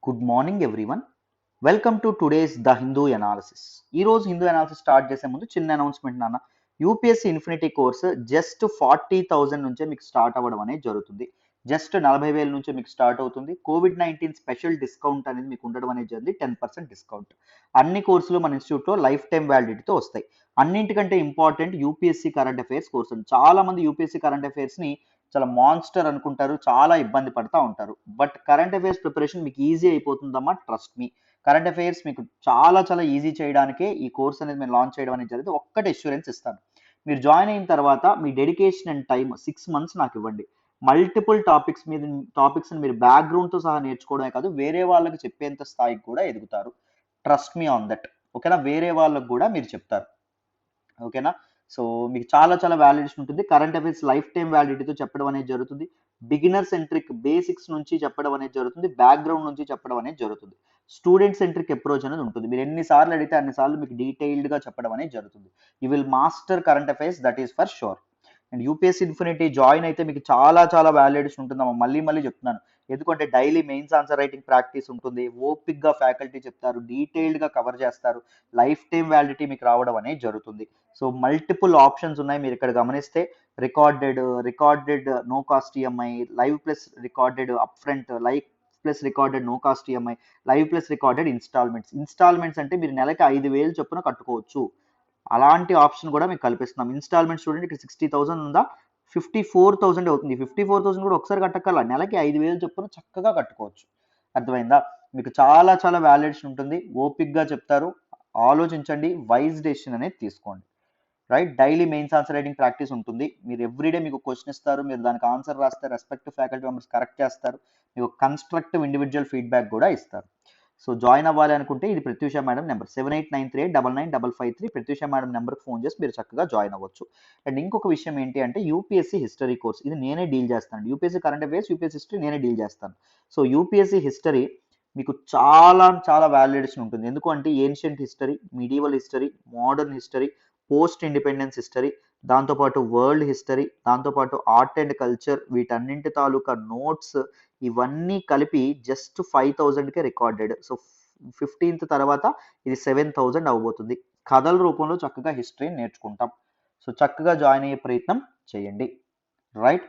Good morning everyone. Welcome to today's the Hindu analysis. ఈ రోజు Hindu analysis start చేసే ముందు చిన్న అనౌన్స్మెంట్ నాన్న. యూపీఎస్సీ ఇన్ఫినిటీ కోర్స్ జస్ట్ 40,000 నుంచే మీకు స్టార్ట్ అవ్వడం అనేది జరుగుతుంది. జస్ట్ 40,000 నుంచే మీకు స్టార్ట్ అవుతుంది. కోవిడ్-19 స్పెషల్ డిస్కౌంట్ అనేది మీకు ఉండడం అనేది జరిగింది. 10% డిస్కౌంట్. అన్ని కోర్సులు మన ఇన్స్టిట్యూట్లో లైఫ్ టైం వ్యాలిడిటీతో వస్తాయి. అన్నింటికంటే important UPSC current affairs course. చాలా మంది యూపీఎస్సీ కరెంట్ అఫైర్స్ని చాలా మాన్స్టర్ అనుకుంటారు, చాలా ఇబ్బంది పడతా ఉంటారు. బట్ కరెంట్ అఫైర్స్ ప్రిపరేషన్ మీకు ఈజీ అయిపోతుందమ్మా, ట్రస్ట్ మీ. కరెంట్ అఫైర్స్ మీకు చాలా చాలా ఈజీ చేయడానికే ఈ కోర్స్ అనేది మేము లాంచ్ చేయడం అనేది జరిగింది. ఒక్కటే అష్యూరెన్స్ ఇస్తాను, మీరు జాయిన్ అయిన తర్వాత మీ డెడికేషన్ అండ్ టైం 6 months నాకు ఇవ్వండి. మల్టిపుల్ టాపిక్స్ని మీరు బ్యాక్గ్రౌండ్తో సహా నేర్చుకోవడమే కాదు, వేరే వాళ్ళకి చెప్పేంత స్థాయికి కూడా ఎదుగుతారు. Trust me on that. ఓకేనా? వేరే వాళ్ళకు కూడా మీరు చెప్తారు. ఓకేనా? సో మీకు చాలా చాలా వ్యాలిడేషన్ ఉంటుంది. కరెంట్ అఫైర్స్ లైఫ్ టైం వ్యాలిడిటీతో చెప్పడం అనేది జరుగుతుంది. బిగినర్ సెంట్రిక్ బేసిక్స్ నుంచి చెప్పడం అనేది జరుగుతుంది. బ్యాక్గ్రౌండ్ నుంచి చెప్పడం అనేది జరుగుతుంది. స్టూడెంట్ సెంట్రిక్ అప్రోచ్ అనేది ఉంటుంది. మీరు ఎన్నిసార్లు అడిగితే అన్నిసార్లు మీకు డీటెయిల్డ్గా చెప్పడం అనేది జరుగుతుంది. You will master current affairs, that is for sure. And UPSC infinity join అయితే మీకు చాలా చాలా వ్యాలిడేషన్ ఉంటుందమ్మా. మళ్ళీ మళ్ళీ చెప్తున్నాను, ఎందుకంటే daily mains answer writing practice ఉంటుంది. ఓపిక్గా ఫ్యాకల్టీ చెప్తారు, డీటెయిల్డ్గా కవర్ చేస్తారు. లైఫ్ టైం వ్యాలిడిటీ మీకు రావడం అనేది జరుగుతుంది. సో మల్టిపుల్ ఆప్షన్స్ ఉన్నాయి. మీరు ఇక్కడ గమనిస్తే recorded no cost EMI, live plus recorded up front, live plus recorded no cost EMI, live plus recorded instalments అంటే మీరు నెలకి 5,000 చొప్పున కట్టుకోవచ్చు. అలాంటి ఆప్షన్ కూడా మీకు కల్పిస్తున్నాం. ఇన్స్టాల్మెంట్ స్టూడెంట్ ఇక్కడ 60,000 ఉందా, 54,000 అవుతుంది. 54,000 కూడా ఒకసారి కట్టక్కర్లా, నెలకి 5,000 చొప్పున చక్కగా కట్టుకోవచ్చు. అర్థమైందా? మీకు చాలా చాలా వ్యాలిడేషన్ ఉంటుంది. ఓపిక్గా చెప్తారు, ఆలోచించండి, వైజ్ డెసిషన్ అనేది తీసుకోండి. Right? Daily mains answer writing practice ఉంటుంది. మీరు ఎవ్రీడే మీకు క్వశ్చన్ ఇస్తారు, మీరు దానికి ఆన్సర్ రాస్తే రెస్పెక్టివ్ ఫ్యాకల్టీ మెంబర్స్ కరెక్ట్ చేస్తారు. మీకు కన్స్ట్రక్టివ్ ఇండివిజువల్ ఫీడ్బ్యాక్ కూడా ఇస్తారు. సో జాయిన్ అవ్వాలి అనుకుంటే ఇది Pratyusha madam number 7893899553. Pratyusha madam నెంబర్కి ఫోన్ చేసి మీరు చక్కగా జాయిన్ అవ్వచ్చు. అండ్ ఇంకొక విషయం ఏంటి అంటే యూపీఎస్సీ హిస్టరీ కోర్స్, ఇది నేనే డీల్ చేస్తాను. UPSC current affairs, UPSC history నేనే డీల్ చేస్తాను. సో యూపీఎస్సీ హిస్టరీ మీకు చాలా చాలా వ్యాలిడేషన్ ఉంటుంది. ఎందుకంటే ancient history, medieval history, modern history, post independence history, దాంతోపాటు వరల్డ్ హిస్టరీ, దాంతోపాటు ఆర్ట్ అండ్ కల్చర్, వీటన్నింటి తాలూకా నోట్స్ ఇవన్నీ కలిపి జస్ట్ 5,000కే రికార్డెడ్. సో 15th తర్వాత ఇది 7,000 అవ్వబోతుంది. కథల రూపంలో చక్కగా హిస్టరీని నేర్చుకుంటాం. సో చక్కగా జాయిన్ అయ్యే ప్రయత్నం చేయండి. Right?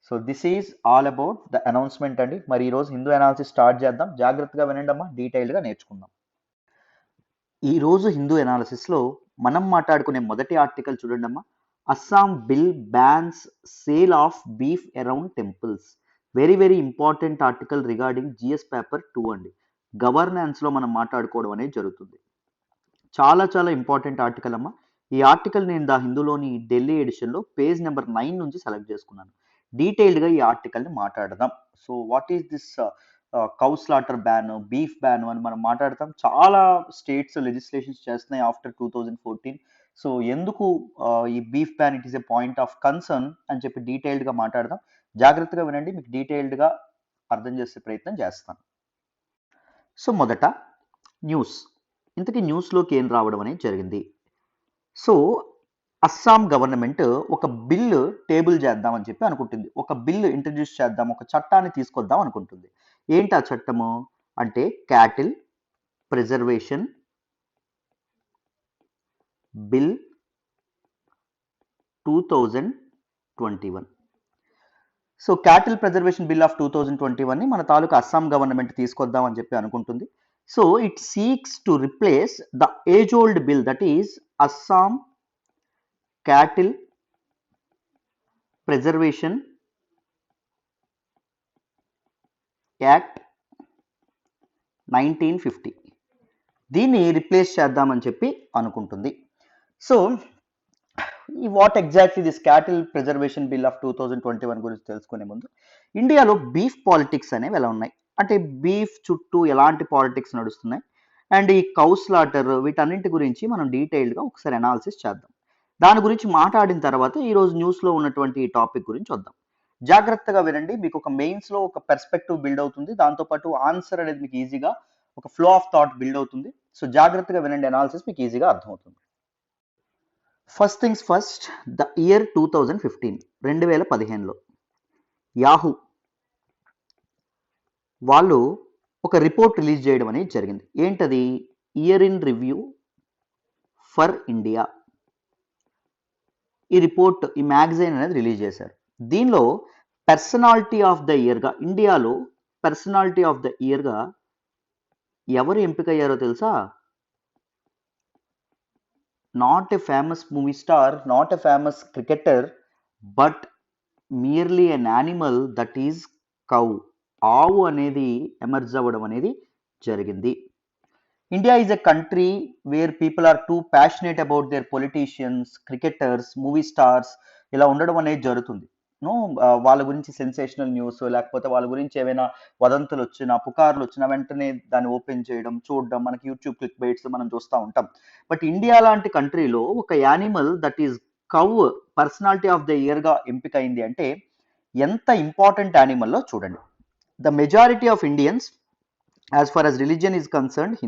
So this is all about the announcement అండి. మరి ఈరోజు హిందూ అనాలిసిస్ స్టార్ట్ చేద్దాం. జాగ్రత్తగా వినండి అమ్మా, డీటెయిల్డ్గా నేర్చుకుందాం. ఈరోజు హిందూ అనాలిసిస్లో మనం మాట్లాడుకునే మొదటి ఆర్టికల్ చూడండి అమ్మా. Assam bill bans sale of beef around temples. Very very important article regarding GS paper 2 అండి. గవర్నెన్స్లో మనం మాట్లాడుకోవడం అనేది జరుగుతుంది. చాలా చాలా ఇంపార్టెంట్ ఆర్టికల్ అమ్మా. ఈ ఆర్టికల్ నేను ద హిందూలోని ఢిల్లీ ఎడిషన్లో పేజ్ నెంబర్ 9 నుంచి సెలెక్ట్ చేసుకున్నాను. డీటెయిల్డ్గా ఈ ఆర్టికల్ని మాట్లాడదాం. So what is this cow slaughter ban, beef ban అని మనం మాట్లాడతాం. చాలా స్టేట్స్ లెజిస్లేషన్స్ చేస్తున్నాయి ఆఫ్టర్ 2014. సో ఎందుకు ఈ beef ban it is a point of concern అని చెప్పి డీటెయిల్డ్గా మాట్లాడదాం. జాగ్రత్తగా వినండి, మీకు డీటెయిల్డ్గా అర్థం చేసే ప్రయత్నం చేస్తాను. సో మొదట న్యూస్. ఇంతకీ న్యూస్లోకి ఏం రావడం అనేది జరిగింది. సో అస్సాం గవర్నమెంట్ ఒక బిల్లు టేబుల్ చేద్దామని చెప్పి అనుకుంటుంది. ఒక బిల్లు ఇంట్రడ్యూస్ చేద్దాం, ఒక చట్టాన్ని తీసుకొద్దాం అనుకుంటుంది. ఏంటి ఆ చట్టము అంటే cattle preservation bill 2021. So cattle preservation bill of 2021ని మన తాలూకా అస్సాం గవర్నమెంట్ తీసుకొద్దాం అని చెప్పి అనుకుంటుంది. So it seeks to replace the age old bill, that is Assam cattle preservation act 1950. దీన్ని రిప్లేస్ చేద్దామని చెప్పి అనుకుంటుంది. సో ఈ what exactly this cattle preservation bill of 2021 గురించి తెలుసుకునే ముందు ఇండియాలో బీఫ్ పాలిటిక్స్ అనేవి ఎలా ఉన్నాయి అంటే బీఫ్ చుట్టూ ఎలాంటి పాలిటిక్స్ నడుస్తున్నాయి అండ్ ఈ కౌ స్లాటర్ వీటన్నింటి గురించి మనం డీటెయిల్డ్గా ఒకసారి అనాలిసిస్ చేద్దాం. దాని గురించి మాట్లాడిన తర్వాత ఈరోజు న్యూస్లో ఉన్నటువంటి ఈ టాపిక్ గురించి వద్దాం. జాగ్రత్తగా వినండి, మీకు ఒక మెయిన్స్లో ఒక పర్స్పెక్టివ్ బిల్డ్ అవుతుంది. దాంతోపాటు ఆన్సర్ అనేది మీకు ఈజీగా ఒక ఫ్లో ఆఫ్ థాట్ బిల్డ్ అవుతుంది. సో జాగ్రత్తగా వినండి, అనాలిసిస్ మీకు ఈజీగా అర్థమవుతుంది. First things first, the year 2015, 2015లో యాహూ వాళ్ళు ఒక రిపోర్ట్ రిలీజ్ చేయడం అనేది జరిగింది. ఏంటది? Year in review for India. ఈ రిపోర్ట్, ఈ మ్యాగజైన్ అనేది రిలీజ్ చేశారు. దీనిలో పర్సనాలిటీ ఆఫ్ ద ఇయర్గా, ఇండియాలో పర్సనాలిటీ ఆఫ్ ద ఇయర్గా ఎవరు ఎంపికయ్యారో తెలుసా? Not a famous movie star, not a famous cricketer, but merely an animal, that is cow. ఆవు అనేది ఎమర్జ్ అవ్వడం అనేది జరిగింది. India is a country where people are too passionate about their politicians, cricketers, movie stars, ఇలా ఉండడం అనేది జరుగుతుంది. వాళ్ళ గురించి సెన్సేషనల్ న్యూస్, లేకపోతే వాళ్ళ గురించి ఏవైనా వదంతులు వచ్చినా, పుకార్లు వచ్చినా వెంటనే దాన్ని ఓపెన్ చేయడం, చూడడం, మనకి యూట్యూబ్ క్లిక్ బైట్స్ మనం చూస్తూ ఉంటాం. బట్ ఇండియా లాంటి కంట్రీలో ఒక animal, that is cow, personality of the ఇయర్గా ఎంపిక అయింది అంటే ఎంత ఇంపార్టెంట్ యానిమల్లో చూడండి. The majority of Indians, as far as religion is concerned,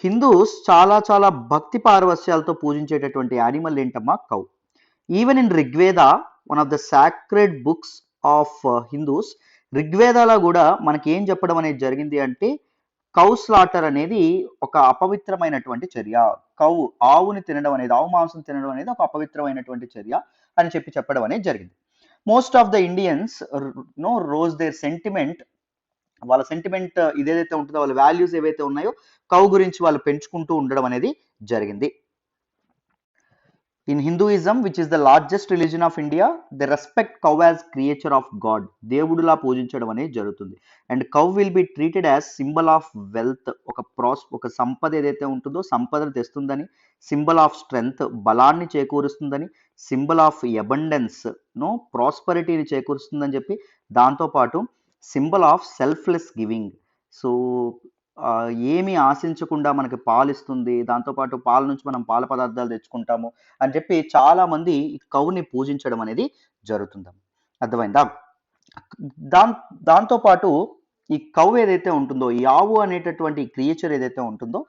Hindus చాలా చాలా భక్తి పారవస్యాలతో పూజించేటటువంటి యానిమల్ ఏంటమ్మా? Cow. Even in Rigveda, one of the sacred books of Hindus, రిగ్వేదాలో కూడా మనకి ఏం చెప్పడం అనేది జరిగింది అంటే కౌ స్లాటర్ అనేది ఒక అపవిత్రమైనటువంటి చర్య. కౌ, ఆవుని తినడం అనేది, ఆవు మాంసం తినడం అనేది ఒక అపవిత్రమైనటువంటి చర్య అని చెప్పడం అనేది జరిగింది. Most of the Indians rose their sentiment, వాళ్ళ సెంటిమెంట్ ఇదేదైతే ఉంటుందో, వాళ్ళ వాల్యూస్ ఏవైతే ఉన్నాయో కౌ గురించి వాళ్ళు పెంచుకుంటూ ఉండడం అనేది జరిగింది. In Hinduism, which is the largest religion of India, they respect cow as creature of God. దేవుడులా పూజించడం అనేది జరుగుతుంది. And cow will be treated as symbol of wealth. ఒక సంపద ఏదైతే ఉంటుందో సంపదను తెస్తుందని, సింబల్ ఆఫ్ స్ట్రెంగ్త్, బలాన్ని చేకూరుస్తుందని, సింబల్ ఆఫ్ అబండెన్స్, ప్రాస్పరిటీని చేకూరుస్తుందని చెప్పి, దాంతోపాటు symbol of selfless giving. So ఏమి ఆశించకుండా మనకి పాలు ఇస్తుంది, దాంతోపాటు పాల నుంచి మనం పాల పదార్థాలు తెచ్చుకుంటాము అని చెప్పి చాలామంది ఈ కౌని పూజించడం అనేది జరుగుతుంది. అర్థమైందా? దాంతోపాటు ఈ కౌ ఏదైతే ఉంటుందో, ఈ ఆవు అనేటటువంటి క్రియేచర్ ఏదైతే ఉంటుందో,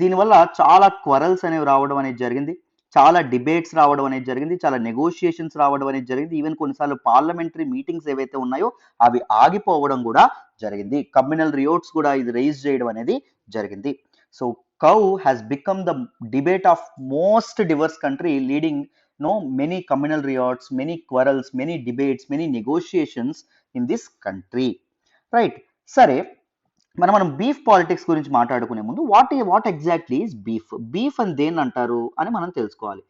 దీనివల్ల చాలా క్వరల్స్ అనేవి రావడం అనేది జరిగింది, చాలా డిబేట్స్ రావడం అనేది జరిగింది, చాలా నెగోషియేషన్స్ రావడం అనేది జరిగింది. ఈవెన్ కొన్నిసార్లు పార్లమెంటరీ మీటింగ్స్ ఏవైతే ఉన్నాయో అవి ఆగిపోవడం కూడా జరిగింది. కమ్యూనల్ రియోట్స్ కూడా ఇది రైజ్ చేయడం అనేది జరిగింది. So cow has become the debate of most divorce country, leading many communal riots, many quarrels, many debates, many negotiations in this country. Right. సరే, మనం బీఫ్ పాలిటిక్స్ గురించి మాట్లాడుకునే ముందు what exactly is beef? Beef అని దేన్ని అంటారు అని మనం తెలుసుకోవాలి.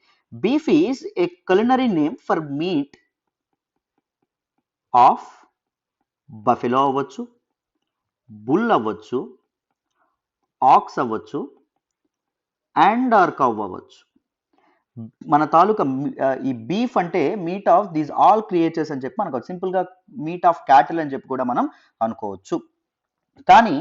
Beef is a culinary name for meet of buffalo అవ్వచ్చు, బుల్ అవ్వచ్చు, ఆక్స్ అవ్వచ్చు, అండ్ ఆర్ కౌ అవ్వచ్చు. మన తాలూకా ఈ బీఫ్ అంటే meet of these all creatures అని చెప్పి మనకు సింపుల్గా మీట్ ఆఫ్ క్యాటిల్ అని చెప్పి కూడా మనం అనుకోవచ్చు. కానీ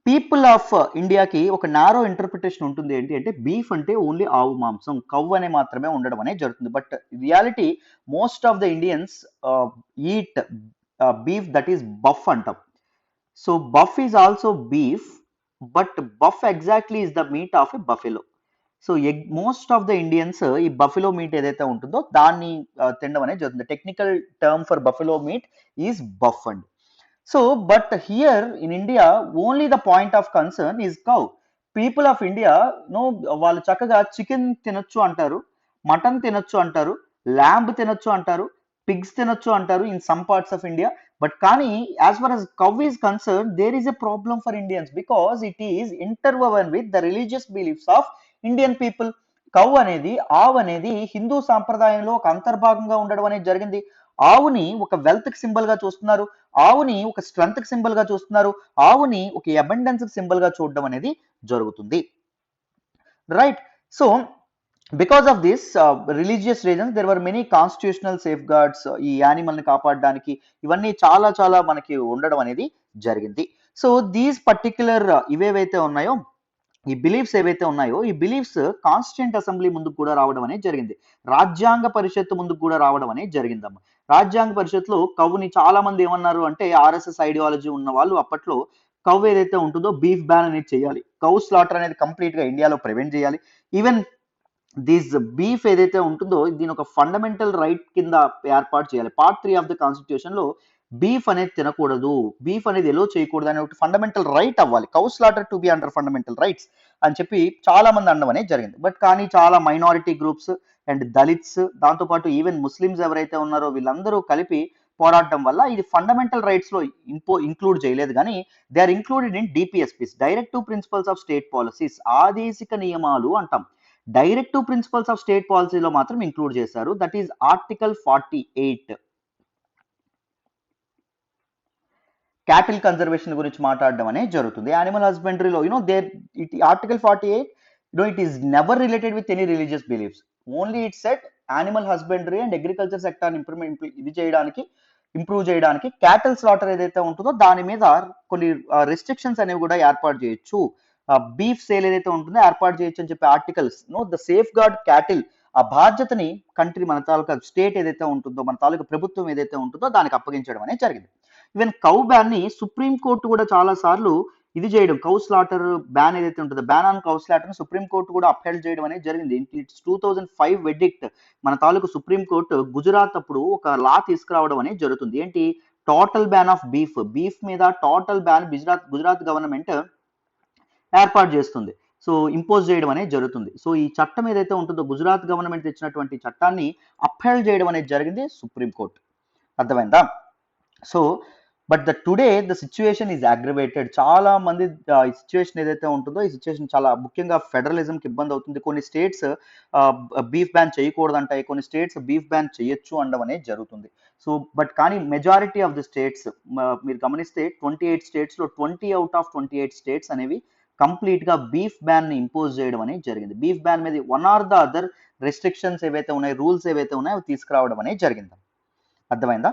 పీపుల్ ఆఫ్ ఇండియాకి ఒక నారో ఇంటర్ప్రిటేషన్ ఉంటుంది. ఏంటి అంటే బీఫ్ అంటే ఓన్లీ ఆవు మాంసం, కవ్ అనే మాత్రమే ఉండడం అనేది జరుగుతుంది. But reality most of the Indians eat beef, that is buff అంటాం. So buff is also beef, but buff exactly is the meat of a buffalo. So most of the Indians ఈ buffalo meat ఏదైతే ఉంటుందో దాన్ని తినడం అనేది జరుగుతుంది. Technical term for buffalo meat is buff అండి. So but here in India only the point of concern is cow. People of India వాళ్ళు చక్కగా చికెన్ తినొచ్చు అంటారు, మటన్ తినొచ్చు అంటారు, ల్యాంబ్ తినొచ్చు అంటారు, పిగ్స్ తినొచ్చు అంటారు in some parts of India. But కానీ as far as cow is concerned, there is a problem for Indians because it is interwoven with the religious beliefs of Indian people. Cow అనేది, ఆవు అనేది హిందూ సాంప్రదాయంలో ఒక అంతర్భాగంగా ఉండడం అనేది జరిగింది. ఆవుని ఒక వెల్త్ కి సింబల్ గా చూస్తున్నారు, ఆవుని ఒక స్ట్రెంగ్త్ కి సింబల్ గా చూస్తున్నారు, ఆవుని ఒక అబండెన్స్ కి సింబల్ గా చూడడం అనేది జరుగుతుంది. Right. So because of this religious reasons there were many constitutional safe guards ఈ యానిమల్ ని కాపాడడానికి. ఇవన్నీ చాలా చాలా మనకి ఉండడం అనేది జరిగింది. సో దీస్ పర్టిక్యులర్ ఇవేవైతే ఉన్నాయో, ఈ బిలీఫ్స్ ఏవైతే ఉన్నాయో, ఈ బిలీఫ్స్ కాన్స్టిట్యూంట్ అసెంబ్లీ ముందుకు కూడా రావడం అనేది జరిగింది, రాజ్యాంగ పరిషత్తు ముందుకు కూడా రావడం అనేది జరిగిందమ్మా. రాజ్యాంగ పరిషత్తులో కవుని చాలా మంది ఏమన్నారు అంటే, ఆర్ఎస్ఎస్ ఐడియాలజీ ఉన్న వాళ్ళు అప్పట్లో కవ్ ఏదైతే ఉంటుందో బీఫ్ బ్యాన్ అనేది చేయాలి, కౌ స్లాటర్ అనేది కంప్లీట్ గా ఇండియాలో ప్రివెంట్ చేయాలి, ఈవెన్ దిస్ బీఫ్ ఏదైతే ఉంటుందో దీని ఒక ఫండమెంటల్ రైట్ కింద ఏర్పాటు చేయాలి. పార్ట్ 3 ఆఫ్ ద కాన్స్టిట్యూషన్ లో బీఫ్ అనేది తినకూడదు, బీఫ్ అనేది ఎలో చేయకూడదు అనే ఒకటి ఫండమెంటల్ రైట్ అవ్వాలి. Cow slaughter to be under fundamental rights అని చెప్పి చాలా మంది అనడం అనేది జరిగింది. బట్ కానీ చాలా మైనారిటీ గ్రూప్స్ అండ్ దళిత్స్, దాంతోపాటు ఈవెన్ ముస్లిమ్స్ ఎవరైతే ఉన్నారో వీళ్ళందరూ కలిపి పోరాడడం వల్ల ఇది ఫండమెంటల్ రైట్స్ లో ఇంక్లూడ్ చేయలేదు, కానీ they are included in DPSPs, directive principles of state policies, ఆదేశిక నియమాలు అంటాం. డైరెక్టివ్ ప్రిన్సిపల్స్ ఆఫ్ స్టేట్ పాలసీలో మాత్రం ఇంక్లూడ్ చేశారు. That is article 48. Cattle conservation గురించి మాట్లాడడం అనేది జరుగుతుంది. యానిమల్ హస్బెండరీలో article 48 it is never related with any religious beliefs. Only it set animal husbandry and agriculture sector improve చేయడానికి క్యాటిల్ స్లాటర్ ఏదైతే ఉంటుందో దాని మీద కొన్ని రెస్ట్రిక్షన్స్ అనేవి కూడా ఏర్పాటు చేయొచ్చు. బీఫ్ సేల్ ఏదైతే ఉంటుందో ఏర్పాటు చేయొచ్చు అని చెప్పి articles the safeguard cattle, ఆ బాధ్యతని కంట్రీ మన తాలూకా స్టేట్ ఏదైతే ఉంటుందో, మన తాలూకా ప్రభుత్వం ఏదైతే ఉంటుందో దానికి అప్పగించడం అనేది జరిగింది. ఈవెన్ కౌ బ్యాన్ ని సుప్రీం కోర్టు కూడా చాలా సార్లు ఇది చేయడం, కౌ స్లాటర్ బ్యాన్ ఏదైతే ఉంటుందో ban on cow slaughter supreme court కూడా అప్హెల్డ్ చేయడం అనేది జరిగింది. ఇట్స్ 2005 వెడిక్ట్. మన తాలూకు సుప్రీం కోర్టు గుజరాత్ అప్పుడు ఒక లా తీసుకురావడం అనేది జరుగుతుంది. ఏంటి? Total ban of beef, beef మీద టోటల్ బ్యాన్ గుజరాత్ గవర్నమెంట్ ఏర్పాటు చేస్తుంది. సో ఇంపోజ్ చేయడం అనేది జరుగుతుంది. సో ఈ చట్టం ఏదైతే ఉంటుందో గుజరాత్ గవర్నమెంట్ తెచ్చినటువంటి చట్టాన్ని అప్హెల్డ్ చేయడం అనేది జరిగింది సుప్రీం కోర్టు. అర్థమైందా? So but today the situation is aggravated. చాలా మంది ఈ సిచ్యువేషన్ ఏదైతే ఉంటుందో ఈ సిచ్యువేషన్ చాలా ముఖ్యంగా ఫెడరలిజంకి ఇబ్బంది అవుతుంది. కొన్ని స్టేట్స్ బీఫ్ బ్యాన్ చేయకూడదంటాయి, కొన్ని స్టేట్స్ బీఫ్ బ్యాన్ చేయొచ్చు అనడం అనేది జరుగుతుంది. సో బట్ కానీ మెజారిటీ ఆఫ్ ది స్టేట్స్ మీరు గమనిస్తే 28 స్టేట్స్లో 20 అవుట్ ఆఫ్ 28 స్టేట్స్ అనేవి కంప్లీట్ గా బీఫ్ బ్యాన్ ని ఇంపోజ్ చేయడం అనేది జరిగింది. బీఫ్ బ్యాన్ మీద one or the other restrictions ఏవైతే ఉన్నాయి, రూల్స్ ఏవైతే ఉన్నాయో అవి తీసుకురావడం అనేది జరిగింది. అర్థమైందా?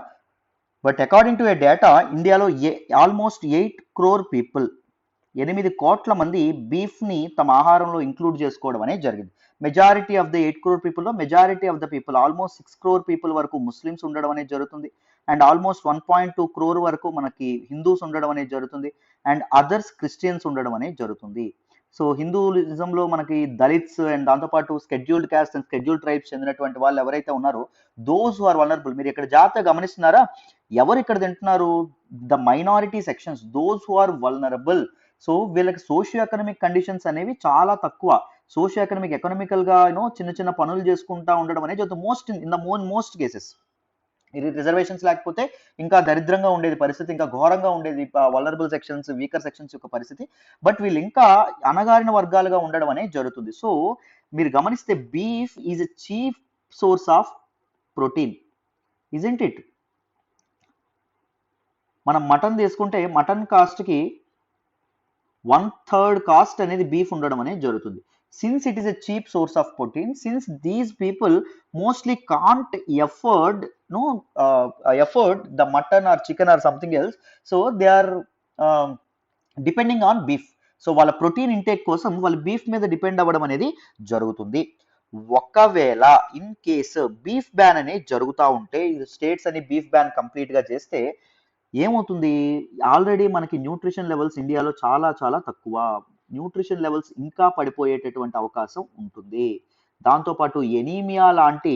But according to A data ఇండియాలో ఆల్మోస్ట్ 8 crore పీపుల్, 8 కోట్ల మంది బీఫ్ ని తమ ఆహారంలో ఇంక్లూడ్ చేసుకోవడం అనేది జరిగింది. Majority of the 8 crore people లో majority of the people almost 6 crore people వరకు ముస్లిమ్స్ ఉండడం అనేది జరుగుతుంది. అండ్ ఆల్మోస్ట్ 1.2 crore వరకు మనకి హిందూస్ ఉండడం అనేది జరుగుతుంది. అండ్ అదర్స్ క్రిస్టియన్స్ ఉండడం అనేది జరుగుతుంది. సో హిందూయిజంలో మనకి దళిత్స్ అండ్ దాంతోపాటు scheduled caste and scheduled tribes చెందినటువంటి వాళ్ళు ఎవరైతే ఉన్నారో దోస్ హు ఆర్ వల్నరబుల్. మీరు ఇక్కడ జాగ్రత్తగా గమనిస్తున్నారా? ఎవరు ఇక్కడ తింటున్నారు? The minority sections, those who are vulnerable. So వీళ్ళకి సోషియో ఎకనామిక్ కండిషన్స్ అనేవి చాలా తక్కువ. సోషియో ఎకనామికల్ గా చిన్న చిన్న పనులు చేసుకుంటా ఉండడం అనేది మోస్ట్ కేసెస్. రిజర్వేషన్స్ లేకపోతే ఇంకా దరిద్రంగా ఉండేది పరిస్థితి, ఇంకా ఘోరంగా ఉండేది వల్నరబుల్ సెక్షన్స్, వీకర్ సెక్షన్స్ యొక్క పరిస్థితి. బట్ వీళ్ళు ఇంకా అణగారిన వర్గాలుగా ఉండడం అనేది జరుగుతుంది. సో మీరు గమనిస్తే beef is a chief source of protein, isn't it? మనం మటన్ తీసుకుంటే మటన్ కాస్ట్కి 1/3 కాస్ట్ అనేది బీఫ్ ఉండడం అనేది జరుగుతుంది. Since it is a cheap source of protein, since these people mostly can't afford the mutton or chicken or something else, so they are depending on beef. So వాళ్ళ protein intake కోసం వాళ్ళు beef మీద depend అవ్వడం అనేది జరుగుతుంది. ఒకవేళ in case beef ban అనేది జరుగుతూ ఉంటే, స్టేట్స్ అని బీఫ్ బ్యాన్ కంప్లీట్ గా చేస్తే ఏమవుతుంది? ఆల్రెడీ మనకి న్యూట్రిషన్ లెవెల్స్ ఇండియాలో చాలా చాలా తక్కువ. న్యూట్రిషన్ లెవెల్స్ ఇంకా పడిపోయేటటువంటి అవకాశం ఉంటుంది. దాంతోపాటు ఎనీమియా లాంటి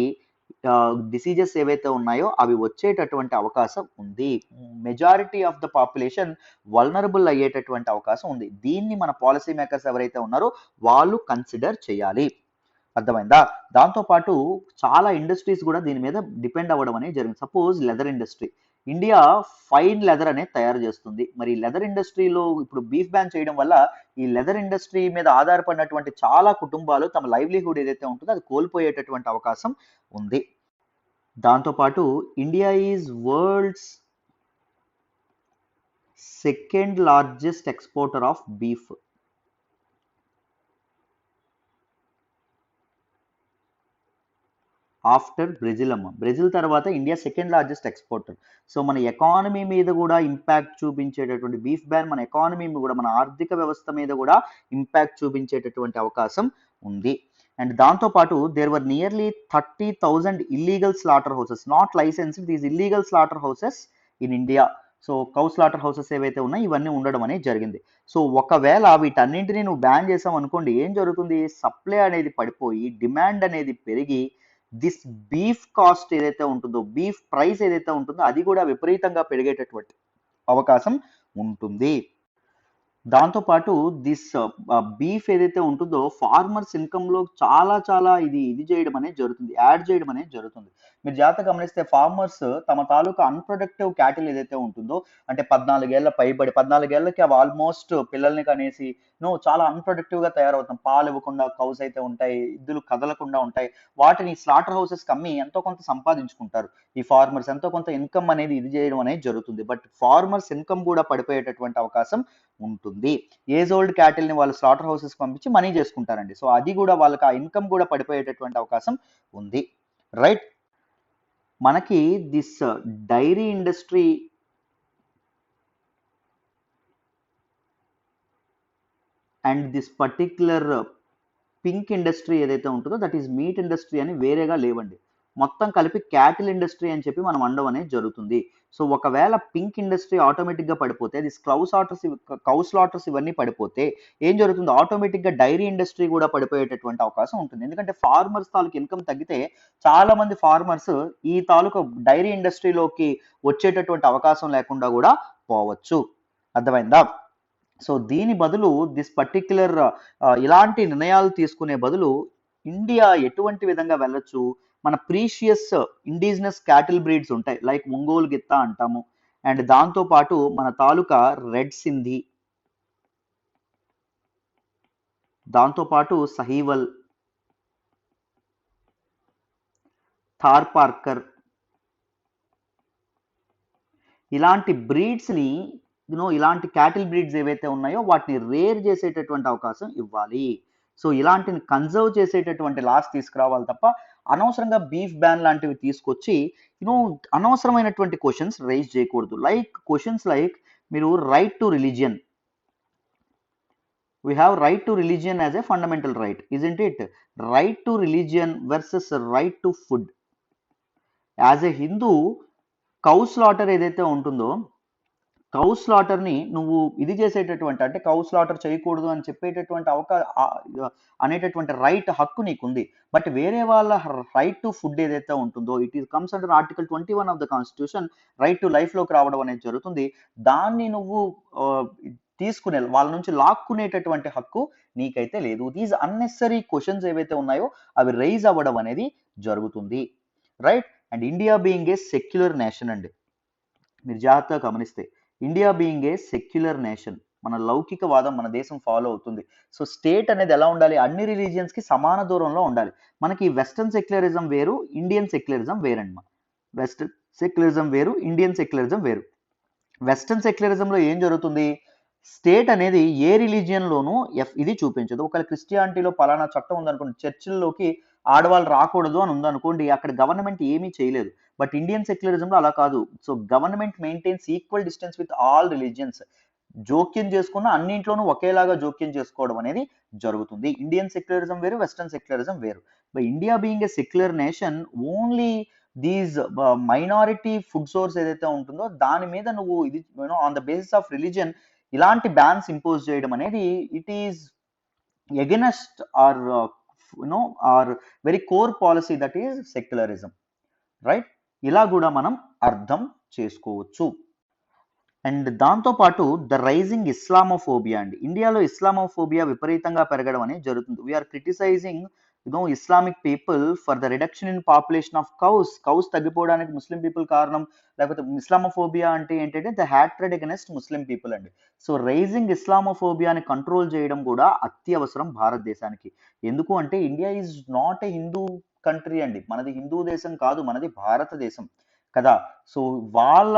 డిసీజెస్ ఏవైతే ఉన్నాయో అవి వచ్చేటటువంటి అవకాశం ఉంది. Majority of the population vulnerable అయ్యేటటువంటి అవకాశం ఉంది. దీన్ని మన పాలసీ మేకర్స్ ఎవరైతే ఉన్నారో వాళ్ళు కన్సిడర్ చేయాలి. అర్థమైందా? దాంతోపాటు చాలా ఇండస్ట్రీస్ కూడా దీని మీద డిపెండ్ అవ్వడం అనేది జరిగింది. Suppose leather industry, India fine leather అనేది తయారు చేస్తుంది. మరి లెదర్ ఇండస్ట్రీలో ఇప్పుడు బీఫ్ బ్యాన్ చేయడం వల్ల ఈ లెదర్ ఇండస్ట్రీ మీద ఆధారపడినటువంటి చాలా కుటుంబాలు తమ లైవ్లీహుడ్ ఏదైతే ఉంటుందో అది కోల్పోయేటటువంటి అవకాశం ఉంది. దాంతోపాటు India is world's second largest exporter of beef. After Brazil అమ్మ. బ్రెజిల్ తర్వాత India second largest exporter. So మన ఎకానమీ మీద కూడా ఇంపాక్ట్ చూపించేటటువంటి బీఫ్ బ్యాన్ మన ఎకానమీ కూడా, మన ఆర్థిక వ్యవస్థ మీద కూడా ఇంపాక్ట్ చూపించేటటువంటి అవకాశం ఉంది. అండ్ దాంతోపాటు there were nearly 30,000 illegal slaughter houses, not licensed, these illegal slaughter houses in India. So cow slaughter houses ఏవైతే ఉన్నాయో ఇవన్నీ ఉండడం అనేది జరిగింది. సో ఒకవేళ వీటన్నింటినీ నువ్వు బ్యాన్ చేసావు అనుకోండి, ఏం జరుగుతుంది? సప్లై అనేది పడిపోయి డిమాండ్ అనేది పెరిగి దిస్ బీఫ్ కాస్ట్ ఏదైతే ఉంటుందో, బీఫ్ ప్రైస్ ఏదైతే ఉంటుందో అది కూడా విపరీతంగా పెరిగేటటువంటి అవకాశం ఉంటుంది. దాంతోపాటు దిస్ బీఫ్ ఏదైతే ఉంటుందో ఫార్మర్స్ ఇన్కమ్‌లో చాలా ఇది చేయడం అనేది జరుగుతుంది. యాడ్ చేయడం అనేది జరుగుతుంది. మీరు జాగ్రత్తగా గమనిస్తే ఫార్మర్స్ తమ తాలూకా అన్‌ప్రొడక్టివ్ క్యాటిల్ ఏదైతే ఉంటుందో, అంటే 14 ఏళ్ల పైబడి 14 ఏళ్లకి అవి ఆల్మోస్ట్ పిల్లల్ని కనేసి చాలా అన్‌ప్రొడక్టివ్‌గా తయారవుతాం. పాలివ్వకుండా కౌస్ అయితే ఉంటాయి. ఎద్దులు కదలకుండా ఉంటాయి. వాటిని స్లాటర్ హౌసెస్‌కి అమ్మి ఎంతో కొంత సంపాదించుకుంటారు. ఈ ఫార్మర్స్ ఎంతో కొంత ఇన్కమ్ అనేది ఇది చేయడం అనేది జరుగుతుంది. బట్ ఫార్మర్స్ ఇన్కమ్ కూడా పడిపోయేటటువంటి అవకాశం ఉంటుంది. ఏజ్ ఓల్డ్ క్యాటిల్‌ని వాళ్ళు స్లాటర్ హౌసెస్‌కి పంపించి మనీ చేసుకుంటారండి. సో అది కూడా వాళ్ళకి ఆ ఇన్కమ్ కూడా పడిపోయేటటువంటి అవకాశం ఉంది. రైట్? మనకి this dairy industry and this particular pink industry ఏదైతే ఉంటుందో దట్ ఈస్ మీట్ ఇండస్ట్రీ అని వేరేగా లేవండి. మొత్తం కలిపి క్యాటిల్ ఇండస్ట్రీ అని చెప్పి మనం అనడం అనేది జరుగుతుంది. సో ఒకవేళ పింక్ ఇండస్ట్రీ ఆటోమేటిక్గా పడిపోతే, అది కౌ స్లాటర్స్ ఇవన్నీ పడిపోతే ఏం జరుగుతుంది, ఆటోమేటిక్గా డైరీ ఇండస్ట్రీ కూడా పడిపోయేటటువంటి అవకాశం ఉంటుంది. ఎందుకంటే ఫార్మర్స్ తాలూకు ఇన్కమ్ తగ్గితే చాలా మంది ఫార్మర్స్ ఈ తాలూకు డైరీ ఇండస్ట్రీలోకి వచ్చేటటువంటి అవకాశం లేకుండా కూడా పోవచ్చు. అర్థమైందా? సో దీని బదులు దిస్ పర్టిక్యులర్ ఇలాంటి నిర్ణయాలు తీసుకునే బదులు ఇండియా ఎటువంటి విధంగా వెళ్ళొచ్చు, మన ప్రీషియస్ ఇండిజినస్ క్యాటిల్ బ్రీడ్స్ ఉంటాయి, లైక్ ఒంగోలు గిత్త అంటాము. అండ్ దాంతో పాటు మన తాలూకా రెడ్ సింధి, దాంతో పాటు సహీవల్, థార్ పార్కర్, ఇలాంటి బ్రీడ్స్ని ఇలాంటి క్యాటిల్ బ్రీడ్స్ ఏవైతే ఉన్నాయో వాటిని రేర్ చేసేటటువంటి అవకాశం ఇవ్వాలి. సో ఇలాంటిని కన్జర్వ్ చేసేటటువంటి లాస్ తీసుకురావాలి తప్ప అనవసరంగా బీఫ్ బ్యాన్ లాంటివి తీసుకొచ్చి యూనో అనవసరమైనటువంటి క్వశ్చన్స్ రైజ్ చేయకూడదు. లైక్ క్వశ్చన్స్ లైక్ మీరు right to religion, we have right to religion as a fundamental right, isn't it? Right to religion versus right to food. As a Hindu cow slaughter ఏదైతే ఉంటుందో, cow స్లాటర్ని నువ్వు ఇది చేసేటటువంటి, అంటే cow slaughter చేయకూడదు అని చెప్పేటటువంటి అనేటటువంటి హక్కు నీకుంది. బట్ వేరే వాళ్ళ రైట్ టు ఫుడ్ ఏదైతే ఉంటుందో, it is comes under article 21 of the constitution, right to లైఫ్లోకి రావడం అనేది జరుగుతుంది. దాన్ని నువ్వు తీసుకునే వాళ్ళ నుంచి లాక్కునేటటువంటి హక్కు నీకైతే లేదు. దీస్ అన్నెసరీ క్వశ్చన్స్ ఏవైతే ఉన్నాయో అవి రైజ్ అవ్వడం అనేది జరుగుతుంది. Right? And India being a secular nation అండి, మీరు జాగ్రత్తగా గమనిస్తే India being a secular nation, మన లౌకికవాదం మన దేశం ఫాలో అవుతుంది. సో స్టేట్ అనేది ఎలా ఉండాలి, అన్ని రిలీజియన్స్కి సమాన దూరంలో ఉండాలి. మనకి వెస్టర్న్ సెక్యులరిజం వేరు, ఇండియన్ సెక్యులరిజం వేరండి. వెస్టర్న్ సెక్యులరిజం వేరు, ఇండియన్ సెక్యులరిజం వేరు. వెస్టర్న్ సెక్యులరిజంలో ఏం జరుగుతుంది, స్టేట్ అనేది ఏ రిలీజియన్లోనూ ఇది చూపించదు. ఒకవేళ క్రిస్టియానిటీలో పలానా చట్టం ఉందనుకోండి, చర్చిల్లోకి ఆడవాళ్ళు రాకూడదు అని ఉందనుకోండి, అక్కడ గవర్నమెంట్ ఏమీ చేయలేదు. బట్ ఇండియన్ సెక్యులరిజంలో అలా కాదు. So government maintains equal distance with all religions. జోక్యం చేసుకున్న అన్నింట్లోనూ ఒకేలాగా జోక్యం చేసుకోవడం అనేది జరుగుతుంది. ఇండియన్ సెక్యులరిజం వేరు, వెస్టర్న్ సెక్యులరిజం వేరు. But India being a secular nation, only these minority food source ఏదైతే ఉంటుందో దాని మీద నువ్వు ఇది on the basis of religion ఇలాంటి బ్యాన్స్ ఇంపోజ్ చేయడం అనేది it is against our our very core policy, that is secularism. Right? ఇలా కూడా మనం అర్థం చేసుకోవచ్చు. అండ్ దాంతోపాటు ద రైజింగ్ ఇస్లామోఫోబియా అండి, ఇండియాలో ఇస్లామోఫోబియా విపరీతంగా పెరగడం అనేది జరుగుతుంది. We're criticising Islamic people for the reduction in population of cows తగ్గిపోవడానికి ముస్లిం పీపుల్ కారణం. లేకపోతే ఇస్లామోఫోబియా అంటే ఏంటంటే the hatred against Muslim people అండి. సో రైజింగ్ ఇస్లామోఫోబియాని కంట్రోల్ చేయడం కూడా అత్యవసరం భారతదేశానికి. ఎందుకు అంటే India is not a Hindu country అండి, మనది హిందూ దేశం కాదు, మనది భారతదేశం కదా. సో వాళ్ళ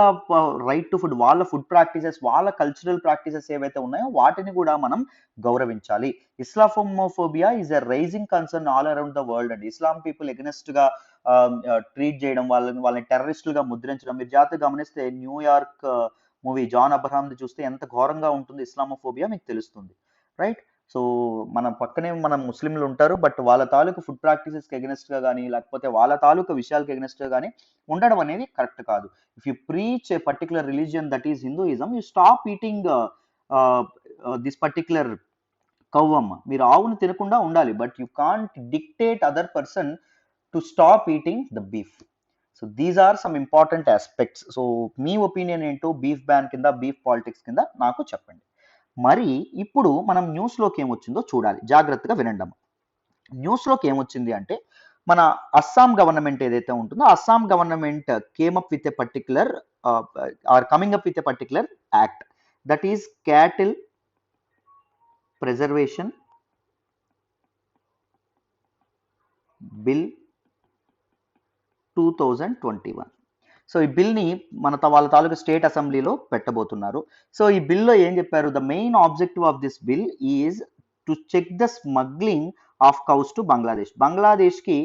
రైట్ టు ఫుడ్, వాళ్ళ ఫుడ్ ప్రాక్టీసెస్, వాళ్ళ కల్చరల్ ప్రాక్టీసెస్ ఏవైతే ఉన్నాయో వాటిని కూడా మనం గౌరవించాలి. Islamophobia is a rising concern all around the world అండి. ఇస్లాం పీపుల్ ఎగనెస్ట్ గా ట్రీట్ చేయడం, వాళ్ళని టెర్రరిస్టులుగా ముద్రించడం. మీరు జాగ్రత్తగా గమనిస్తే న్యూయార్క్ మూవీ జాన్ అబ్రహాంది చూస్తే ఎంత ఘోరంగా ఉంటుంది ఇస్లామోఫోబియా మీకు తెలుస్తుంది. రైట్? సో మన పక్కనే మన ముస్లింలు ఉంటారు, బట్ వాళ్ళ తాలూకు ఫుడ్ ప్రాక్టీసెస్కి ఎగనెస్ట్గా కానీ లేకపోతే వాళ్ళ తాలూకు విషయాలకు ఎగనెస్ట్గా కానీ ఉండడం అనేది కరెక్ట్ కాదు. If you preach a particular religion that is Hinduism, you stop eating this particular కవ్వమ్మ. మీరు ఆవును తినకుండా ఉండాలి, but you can't dictate other person to stop eating the beef. So these are some important aspects. So మీ opinion ఏంటో beef ban కింద, beef politics కింద నాకు చెప్పండి. మరి ఇప్పుడు మనం న్యూస్లోకి ఏమొచ్చిందో చూడాలి, జాగ్రత్తగా వినండి. న్యూస్లోకి ఏమొచ్చింది అంటే, మన అస్సాం గవర్నమెంట్ ఏదైతే ఉంటుందో, Assam government came up with a particular or coming up with a particular act, that is cattle preservation bill 2021. So ఈ బిల్ని వాళ్ళ తాలూకా స్టేట్ అసెంబ్లీలో పెట్టబోతున్నారు. సో ఈ బిల్లో ఏం చెప్పారు, the main objective of this bill is to check the smuggling of cows to Bangladesh. బంగ్లాదేశ్కి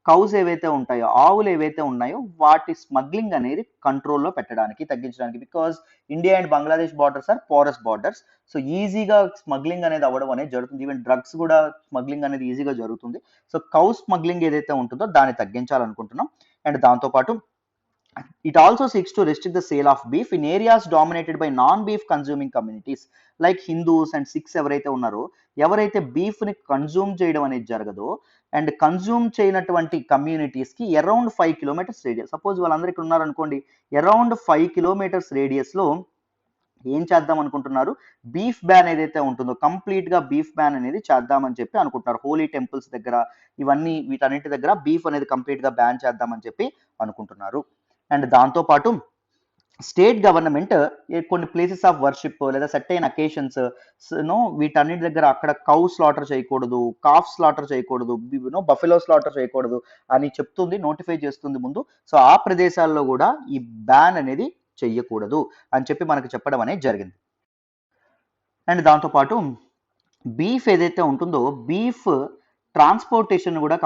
cows ఏవైతే ఉంటాయో, ఆవులు ఏవైతే ఉన్నాయో వాటి స్మగ్లింగ్ అనేది కంట్రోల్లో పెట్టడానికి, తగ్గించడానికి. Because India and Bangladesh borders are porous borders. So ఈజీగా స్మగ్లింగ్ అనేది అవ్వడం అనేది జరుగుతుంది. ఈవెన్ డ్రగ్స్ కూడా స్మగ్లింగ్ అనేది ఈజీగా జరుగుతుంది. సో కౌ స్మగ్లింగ్ ఏదైతే ఉంటుందో దాన్ని తగ్గించాలనుకుంటున్నాం. అండ్ దాంతోపాటు it also seeks to restrict the sale of beef in areas dominated by non-beef consuming communities like Hindus and Sikhs. ఎవరైతే ఉన్నారో, ఎవరైతే బీఫ్ని కన్జ్యూమ్ చేయడం అనేది జరగదో అండ్ కన్జ్యూమ్ చేయనటువంటి కమ్యూనిటీస్కి అరౌండ్ 5 కిలోమీటర్స్ రేడియస్, సపోజ్ వాళ్ళందరూ ఇక్కడ ఉన్నారనుకోండి, అరౌండ్ 5 కిలోమీటర్స్ రేడియస్లో ఏం చేద్దాం అనుకుంటున్నారు, బీఫ్ బ్యాన్ ఏదైతే ఉంటుందో కంప్లీట్గా బీఫ్ బ్యాన్ అనేది చేద్దామని చెప్పి అనుకుంటున్నారు. హోలీ టెంపుల్స్ దగ్గర, ఇవన్నీ వీటన్నిటి దగ్గర బీఫ్ అనేది కంప్లీట్గా బ్యాన్ చేద్దామని చెప్పి అనుకుంటున్నారు. అండ్ దాంతోపాటు స్టేట్ గవర్నమెంట్ కొన్ని ప్లేసెస్ ఆఫ్ వర్షిప్ లేదా సర్టైన్ అకేషన్స్ వీటన్నిటి దగ్గర అక్కడ కౌ స్లాటర్ చేయకూడదు, కాఫ్ స్లాటర్ చేయకూడదు, బఫెలో స్లాటర్ చేయకూడదు అని చెప్తుంది, నోటిఫై చేస్తుంది ముందు. సో ఆ ప్రదేశాల్లో కూడా ఈ బ్యాన్ అనేది చెయ్యకూడదు అని చెప్పి మనకు చెప్పడం అనేది జరిగింది. అండ్ దాంతోపాటు బీఫ్ ఏదైతే ఉంటుందో, బీఫ్ ట్రాన్స్పోర్టేషన్ కూడా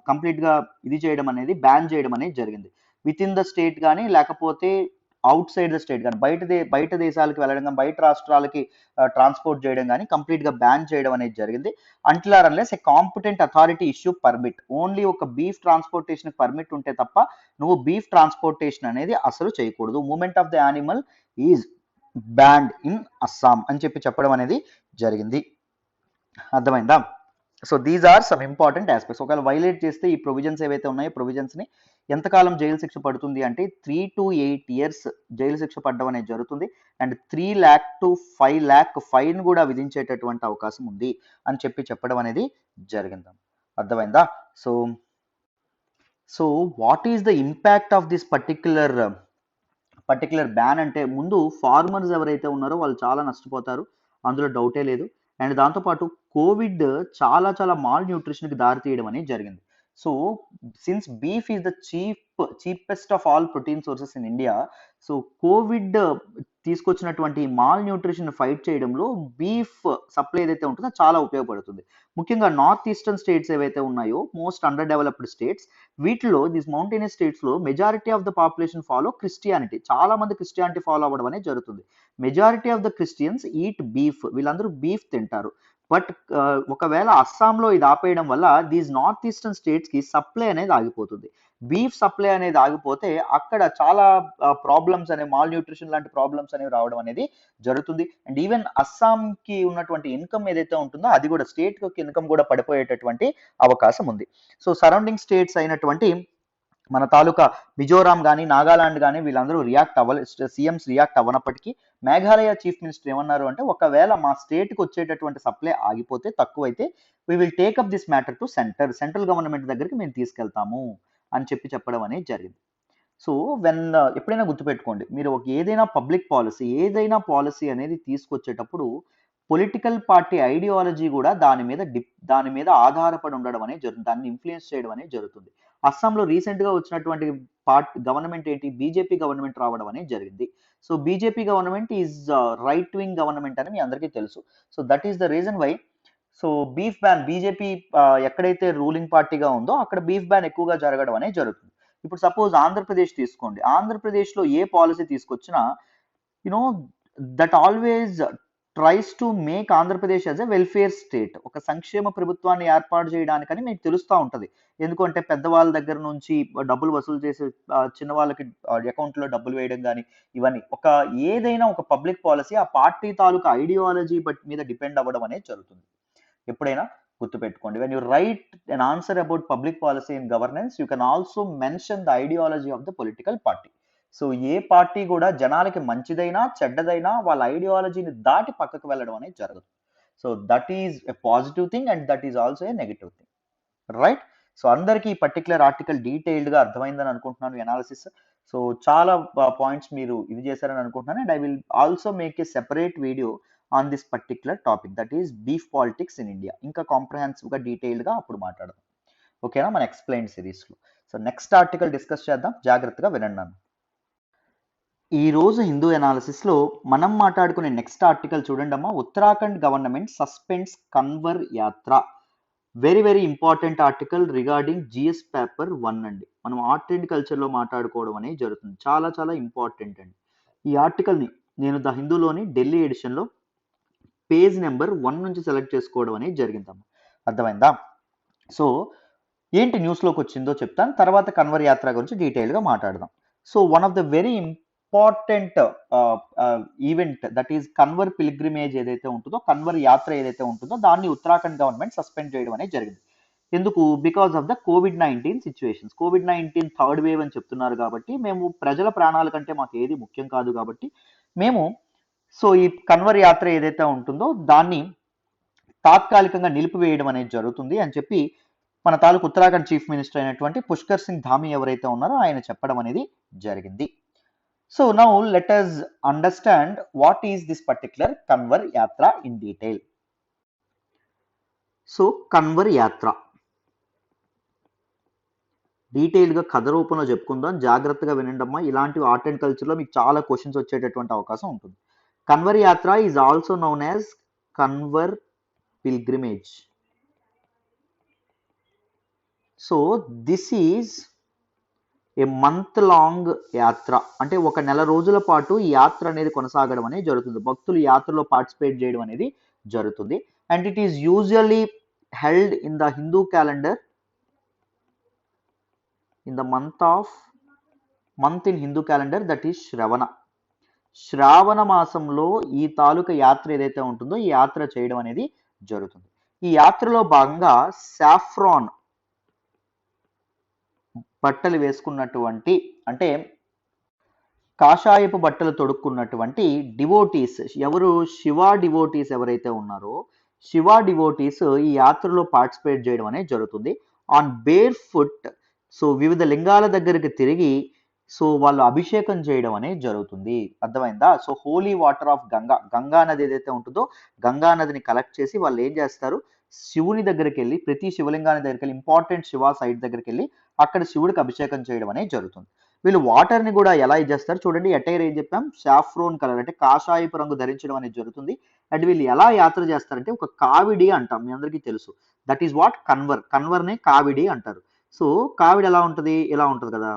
కంప్లీట్గా ఇది చేయడం అనేది, బ్యాన్ చేయడం అనేది జరిగింది. విత్ ఇన్ ద స్టేట్ కానీ లేకపోతే అవుట్ సైడ్ ద స్టేట్ కానీ, బయట దేశాలకు వెళ్ళడం కానీ, బయట రాష్ట్రాలకి ట్రాన్స్పోర్ట్ చేయడం కానీ కంప్లీట్గా బ్యాన్ చేయడం అనేది జరిగింది. Until or unless a competent authority issue permit. Only ఒక బీఫ్ ట్రాన్స్పోర్టేషన్ పర్మిట్ ఉంటే తప్ప నువ్వు బీఫ్ ట్రాన్స్పోర్టేషన్ అనేది అసలు చేయకూడదు. Movement of the animal is banned in Assam అని చెప్పి చెప్పడం అనేది జరిగింది. అర్థమైందా? So these are some important aspects. ఒకవేళ వైలేట్ చేస్తే ఈ ప్రొవిజన్స్ ఏవైతే ఉన్నాయో, ప్రొవిజన్స్ని ఎంతకాలం జైలు శిక్ష పడుతుంది అంటే 3 to 8 years జైలు శిక్ష పడడం అనేది జరుగుతుంది. And 3 lakh to 5 lakh fine కూడా విధించేటటువంటి అవకాశం ఉంది అని చెప్పి చెప్పడం అనేది జరిగింది. అర్థమైందా? So what is the impact of this particular ban అంటే, ముందు ఫార్మర్స్ ఎవరైతే ఉన్నారో వాళ్ళు చాలా నష్టపోతారు, అందులో డౌటే లేదు. అండ్ దాంతోపాటు కోవిడ్ చాలా మాల్ న్యూట్రిషన్కి దారి తీయడం అనేది జరిగింది. So since beef is the cheapest of all protein sources in India, so Covid తీసుకొచ్చినటువంటి మాల్ న్యూట్రిషన్ ఫైట్ చేయడంలో బీఫ్ సప్లై ఏదైతే ఉంటుందో చాలా ఉపయోగపడుతుంది. ముఖ్యంగా నార్త్ ఈస్టర్న్ స్టేట్స్ ఏవైతే ఉన్నాయో, మోస్ట్ అండర్ డెవలప్డ్ స్టేట్స్, వీటిలో దీస్ మౌంటైనస్ స్టేట్స్లో majority of the population follow Christianity. చాలా మంది క్రిస్టియానిటీ ఫాలో అవ్వడం అనేది జరుగుతుంది. Majority of the Christians eat beef, వీళ్ళందరూ బీఫ్ తింటారు. బట్ ఒకవేళ అస్సాంలో ఇది ఆపేయడం వల్ల దీస్ నార్త్ ఈస్టర్న్ స్టేట్స్కి సప్లై అనేది ఆగిపోతుంది. బీఫ్ సప్లై అనేది ఆగిపోతే అక్కడ చాలా ప్రాబ్లమ్స్ అనేవి, మాల్ న్యూట్రిషన్ లాంటి ప్రాబ్లమ్స్ అనేవి రావడం అనేది జరుగుతుంది. అండ్ ఈవెన్ అస్సాంకి ఉన్నటువంటి ఇన్కమ్ ఏదైతే ఉంటుందో అది కూడా, స్టేట్ ఇన్కమ్ కూడా పడిపోయేటటువంటి అవకాశం ఉంది. సో సరౌండింగ్ స్టేట్స్ అయినటువంటి మన తాలూకా మిజోరాం కానీ, నాగాలాండ్ కానీ వీళ్ళందరూ సీఎంస్ రియాక్ట్ అవ్వనప్పటికీ మేఘాలయ చీఫ్ మినిస్టర్ ఏమన్నారు అంటే, ఒకవేళ మా స్టేట్కి వచ్చేటటువంటి సప్లై ఆగిపోతే, తక్కువైతే, we will take up this matter to central government దగ్గరికి మేము తీసుకెళ్తాము అని చెప్పడం అనేది జరిగింది. సో ఎప్పుడైనా గుర్తుపెట్టుకోండి, మీరు ఏదైనా పబ్లిక్ పాలసీ, ఏదైనా పాలసీ అనేది తీసుకొచ్చేటప్పుడు పొలిటికల్ పార్టీ ఐడియాలజీ కూడా దాని మీద ఆధారపడి ఉండడం అనేది జరుగుతుంది, దాన్ని ఇన్ఫ్లుయెన్స్ చేయడం అనేది జరుగుతుంది. అస్సాంలో రీసెంట్గా వచ్చినటువంటి గవర్నమెంట్ ఏంటి, బీజేపీ గవర్నమెంట్ రావడం అనేది జరిగింది. So BJP government is right wing government అని మీ అందరికీ తెలుసు. So that is the reason why so beef ban, BJP ఎక్కడైతే రూలింగ్ పార్టీగా ఉందో అక్కడ బీఫ్ బ్యాన్ ఎక్కువగా జరగడం అనేది జరుగుతుంది. ఇప్పుడు సపోజ్ ఆంధ్రప్రదేశ్ తీసుకోండి, ఆంధ్రప్రదేశ్లో ఏ పాలసీ తీసుకొచ్చినా you know that always tries to make Andhra Pradesh as a welfare state, ఒక సంక్షేమ ప్రభుత్వాన్ని ఏర్పాటు చేయడానికని మీకు తెలుస్తూ ఉంటుంది. ఎందుకంటే పెద్దవాళ్ళ దగ్గర నుంచి డబ్బులు వసూలు చేసి చిన్న వాళ్ళకి అకౌంట్లో డబ్బులు వేయడం కానీ, ఇవన్నీ ఏదైనా ఒక పబ్లిక్ పాలసీ ఆ పార్టీ తాలూకా ఐడియాలజీ మీద డిపెండ్ అవ్వడం అనేది జరుగుతుంది. ఎప్పుడైనా గుర్తుపెట్టుకోండి. When you right an answer about public policy and governance you can also mention the ideology of the political party. So A party కూడా జనాలకి మంచిదైనా చెడ్డదైనా వాళ్ళ ఐడియాలజీని దాటి పక్కకు వెళ్ళడం అనేది జరగదు. So that is a positive thing and that is also a negative thing, right? So అందరికీ ఈ పర్టికులర్ ఆర్టికల్ డీటెయిల్డ్గా అర్థమైందని అనుకుంటున్నాను ఎనాలిసిస్. సో చాలా పాయింట్స్ మీరు ఇది చేశారని అనుకుంటున్నాను. And I will also make a separate video on this particular topic, that is beef politics in India. ఇంకా కాంప్రహెన్సివ్గా డీటెయిల్డ్గా అప్పుడు మాట్లాడదాం, ఓకేనా, మన ఎక్స్ప్లెయిన్ సిరీస్లో. సో నెక్స్ట్ ఆర్టికల్ డిస్కస్ చేద్దాం, జాగ్రత్తగా వినండి నన్ను. ఈ రోజు హిందూ ఎనాలిసిస్లో మనం మాట్లాడుకునే నెక్స్ట్ ఆర్టికల్ చూడండి అమ్మా. Uttarakhand government suspends Kanwar Yatra. Very very important article regarding GS paper 1 అండి. మనం ఆర్ట్ అండ్ కల్చర్లో మాట్లాడుకోవడం అనేది జరుగుతుంది, చాలా చాలా ఇంపార్టెంట్ అండి. ఈ ఆర్టికల్ని నేను ద హిందూలోని ఢిల్లీ ఎడిషన్లో పేజ్ నెంబర్ 1 నుంచి సెలెక్ట్ చేసుకోవడం అనేది జరిగిందమ్మా. అర్థమైందా? సో ఏంటి న్యూస్లోకి వచ్చిందో చెప్తాను, తర్వాత కన్వర్ యాత్ర గురించి డీటెయిల్గా మాట్లాడదాం. So one of the very important event that is Kanwar pilgrimage ఏదైతే ఉంటుందో, కన్వర్ యాత్ర ఏదైతే ఉంటుందో దాన్ని ఉత్తరాఖండ్ గవర్నమెంట్ సస్పెండ్ చేయడం అనేది జరిగింది. ఎందుకు? Because of the COVID-19 situations. COVID-19 third wave అని చెప్తున్నారు కాబట్టి మేము ప్రజల ప్రాణాల కంటే మాకు ఏది ముఖ్యం కాదు కాబట్టి మేము సో ఈ కన్వర్ యాత్ర ఏదైతే ఉంటుందో దాన్ని తాత్కాలికంగా నిలిపివేయడం అనేది జరుగుతుంది అని చెప్పి మన తాలూకు ఉత్తరాఖండ్ చీఫ్ మినిస్టర్ అయినటువంటి పుష్కర్ సింగ్ ధామీ ఎవరైతే ఉన్నారో ఆయన చెప్పడం అనేది జరిగింది. So now let us understand what is this particular Kanwar Yatra in detail. So Kanwar యాత్ర డీటెయిల్గా కథ రూపంలో చెప్పుకుందాం, జాగ్రత్తగా వినండి అమ్మా. ఇలాంటి ఆర్ట్ అండ్ కల్చర్లో మీకు చాలా క్వశ్చన్స్ వచ్చేటటువంటి అవకాశం ఉంటుంది. Kanwar Yatra is also known as Kanwar pilgrimage. So this is a month long yatra, అంటే ఒక నెల రోజుల పాటు ఈ యాత్ర అనేది కొనసాగడం అనేది జరుగుతుంది. భక్తులు యాత్రలో పార్టిసిపేట్ చేయడం అనేది జరుగుతుంది. And it is usually held in the Hindu calendar in the month in Hindu calendar that is Shravana మాసంలో ఈ తాలూకా యాత్ర ఏదైతే ఉంటుందో ఈ యాత్ర చేయడం అనేది జరుగుతుంది. ఈ యాత్రలో భాగంగా సాఫ్రాన్ బట్టలు వేసుకున్నటువంటి, అంటే కాషాయపు బట్టలు తొడుక్కున్నటువంటి డివోటీస్, ఎవరు? శివ డివోటీస్ ఎవరైతే ఉన్నారో శివ డివోటీస్ ఈ యాత్రలో పార్టిసిపేట్ చేయడం అనేది జరుగుతుంది. ఆన్ బేర్ ఫుట్, సో వివిధ లింగాల దగ్గరికి తిరిగి సో వాళ్ళు అభిషేకం చేయడం అనేది జరుగుతుంది. అర్థమైందా? So Holi water of Ganga నది ఏదైతే ఉంటుందో గంగా నదిని కలెక్ట్ చేసి వాళ్ళు ఏం చేస్తారు, శివుని దగ్గరికి వెళ్ళి, ప్రతి శివలింగాని దగ్గరికి వెళ్ళి, ఇంపార్టెంట్ శివ సైట్ దగ్గరికి వెళ్ళి అక్కడ శివుడికి అభిషేకం చేయడం అనేది జరుగుతుంది. వీళ్ళు వాటర్ని కూడా ఎలా చేస్తారు చూడండి. అటైర్ ఏం చెప్పాం? సాఫ్రోన్ కలర్, అంటే కాషాయపు రంగు ధరించడం అనేది జరుగుతుంది. అండ్ వీళ్ళు ఎలా యాత్ర చేస్తారంటే ఒక కావిడి అంటాం, మీ అందరికీ తెలుసు. దట్ ఈస్ వాట్ కన్వర్నే కావిడి అంటారు. సో కావిడి ఎలా ఉంటుంది? ఇలా ఉంటుంది కదా,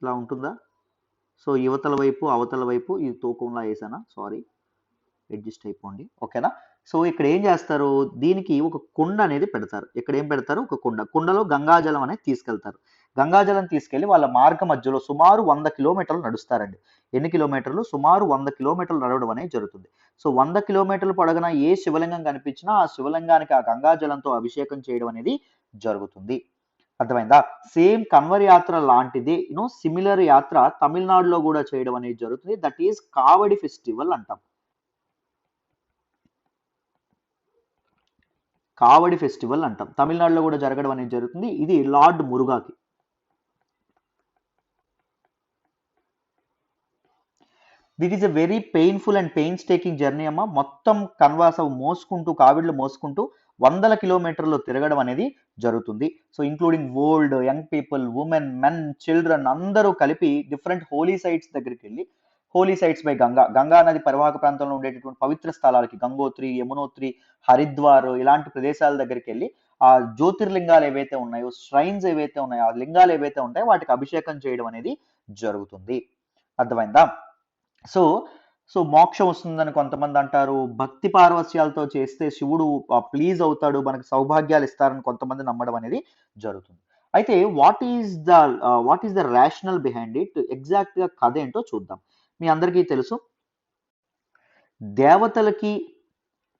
ఇలా ఉంటుందా? సో యువతల వైపు అవతల వైపు ఇది తూకంలా వేసానా, సారీ, అడ్జస్ట్ అయిపోండి, ఓకేనా? సో ఇక్కడ ఏం చేస్తారు, దీనికి ఒక కుండ అనేది పెడతారు. ఇక్కడ ఏం పెడతారు? ఒక కుండలో గంగాజలం అనేది తీసుకెళ్తారు. గంగాజలం తీసుకెళ్లి వాళ్ళ మార్గ మధ్యలో సుమారు 100 కిలోమీటర్లు నడుస్తారండి. ఎన్ని కిలోమీటర్లు? సుమారు 100 కిలోమీటర్లు నడవడం అనేది జరుగుతుంది. సో 100 కిలోమీటర్లు పొడవునా ఏ శివలింగం కనిపించినా ఆ శివలింగానికి ఆ గంగాజలంతో అభిషేకం చేయడం అనేది జరుగుతుంది. అర్థమైందా? సేమ్ కన్వర్ యాత్ర లాంటిది సిమిలర్ యాత్ర తమిళనాడులో కూడా చేయడం అనేది జరుగుతుంది. దట్ ఈస్ కావడి ఫెస్టివల్ అంటాం. కావడి ఫెస్టివల్ అంటాం, తమిళనాడులో కూడా జరగడం అనేది జరుగుతుంది. ఇది లార్డ్ మురుగాకి. That is a very painful and pains taking journey అమ్మ. మొత్తం కన్వాస మోసుకుంటూ, కావిడిలో మోసుకుంటూ 100 కిలోమీటర్లు తిరగడం అనేది జరుగుతుంది. So including old, young people, women, men, children అందరూ కలిపి డిఫరెంట్ హోలీ సైట్స్ దగ్గరికి వెళ్ళి, హోలీ సైట్స్ బై గంగా నది పరివాహక ప్రాంతంలో ఉండేటటువంటి పవిత్ర స్థలాలకి, గంగోత్రి, యమునోత్రి, హరిద్వార్ ఇలాంటి ప్రదేశాల దగ్గరికి వెళ్ళి ఆ జ్యోతిర్లింగాలు ఏవైతే ఉన్నాయో, శ్రైన్స్ ఏవైతే ఉన్నాయో, ఆ లింగాలు ఏవైతే ఉంటాయో వాటికి అభిషేకం చేయడం అనేది జరుగుతుంది. అర్థమైందా? సో మోక్షం వస్తుందని కొంతమంది అంటారు. భక్తి పారవస్యాలతో చేస్తే శివుడు ప్లీజ్ అవుతాడు, మనకు సౌభాగ్యాలు ఇస్తారని కొంతమంది నమ్మడం అనేది జరుగుతుంది. అయితే what is the rational behind it, exact గా కథ ఏంటో చూద్దాం. మీ అందరికీ తెలుసు, దేవతలకి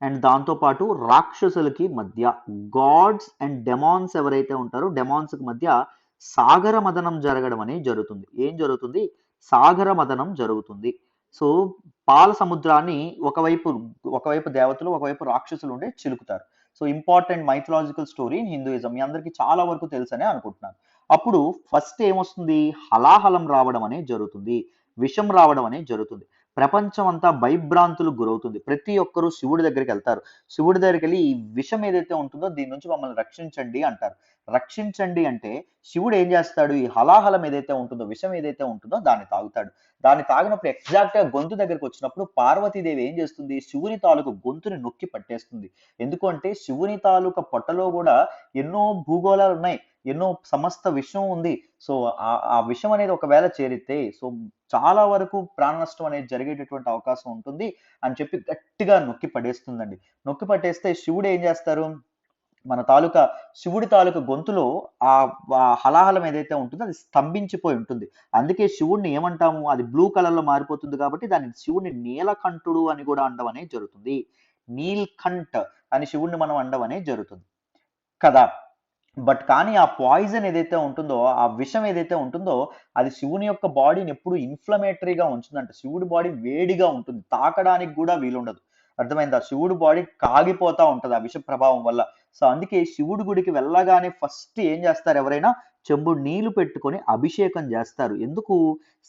అండ్ దాంతోపాటు రాక్షసులకి మధ్య, గాడ్స్ అండ్ డెమాన్స్ ఎవరైతే ఉంటారో డెమాన్స్కి మధ్య సాగర మదనం జరగడం అనేది జరుగుతుంది. ఏం జరుగుతుంది? సాగర మదనం జరుగుతుంది. సో పాల సముద్రాన్ని ఒకవైపు ఒకవైపు దేవతలు, ఒకవైపు రాక్షసులు ఉండే చిలుకుతారు. So important mythological story in Hinduism. మీ అందరికీ చాలా వరకు తెలుసనే అనుకుంటున్నాను. అప్పుడు ఫస్ట్ ఏమొస్తుంది? హలాహలం రావడం అనేది జరుగుతుంది. విషం రావడం అనేది జరుగుతుంది. ప్రపంచం అంతా భయభ్రాంతులు గురవుతుంది. ప్రతి ఒక్కరూ శివుడి దగ్గరికి వెళ్తారు. శివుడి దగ్గరికి వెళ్ళి ఈ విషం ఏదైతే ఉంటుందో దీని నుంచి మమ్మల్ని రక్షించండి అంటారు. రక్షించండి అంటే శివుడు ఏం చేస్తాడు? ఈ హలాహలం ఏదైతే ఉంటుందో, విషం ఏదైతే ఉంటుందో దాన్ని తాగుతాడు. దాన్ని తాగినప్పుడు ఎగ్జాక్ట్ గా గొంతు దగ్గరికి వచ్చినప్పుడు పార్వతీదేవి ఏం చేస్తుంది? శివుని తాలూకు గొంతుని నొక్కి పట్టేస్తుంది. ఎందుకంటే శివుని తాలూకా పొట్టలో కూడా ఎన్నో భూగోళాలు ఉన్నాయి, ఎన్నో సమస్త విషం ఉంది. సో ఆ విషం అనేది ఒకవేళ చేరితే సో చాలా వరకు ప్రాణ నష్టం అనేది జరిగేటటువంటి అవకాశం ఉంటుంది అని చెప్పి గట్టిగా నొక్కి పడేస్తుందండి. నొక్కి పట్టేస్తే శివుడు ఏం చేస్తారు? మన తాలూకా శివుడి తాలూకా గొంతులో ఆ హలాహలం ఏదైతే ఉంటుందో అది స్తంభించిపోయి ఉంటుంది. అందుకే శివుడిని ఏమంటాము? అది బ్లూ కలర్ లో మారిపోతుంది కాబట్టి దాన్ని శివుడిని నీలకంఠుడు అని కూడా అనడం అనేది జరుగుతుంది. నీల్కంఠ్ అని శివుడిని మనం అనడం అనేది జరుగుతుంది కదా. బట్ కానీ ఆ పాయిజన్ ఏదైతే ఉంటుందో, ఆ విషం ఏదైతే ఉంటుందో అది శివుని యొక్క బాడీని ఎప్పుడు ఇన్ఫ్లమేటరీగా ఉంచుతుందంట. శివుడి బాడీ వేడిగా ఉంటుంది, తాకడానికి కూడా వీలుండదు. అర్థమైందా? శివుడి బాడీ కాగిపోతా ఉంటది ఆ విష ప్రభావం వల్ల. సో అందుకే శివుడి గుడికి వెళ్ళగానే ఫస్ట్ ఏం చేస్తారు? ఎవరైనా చెంబుడు నీళ్లు పెట్టుకొని అభిషేకం చేస్తారు. ఎందుకు?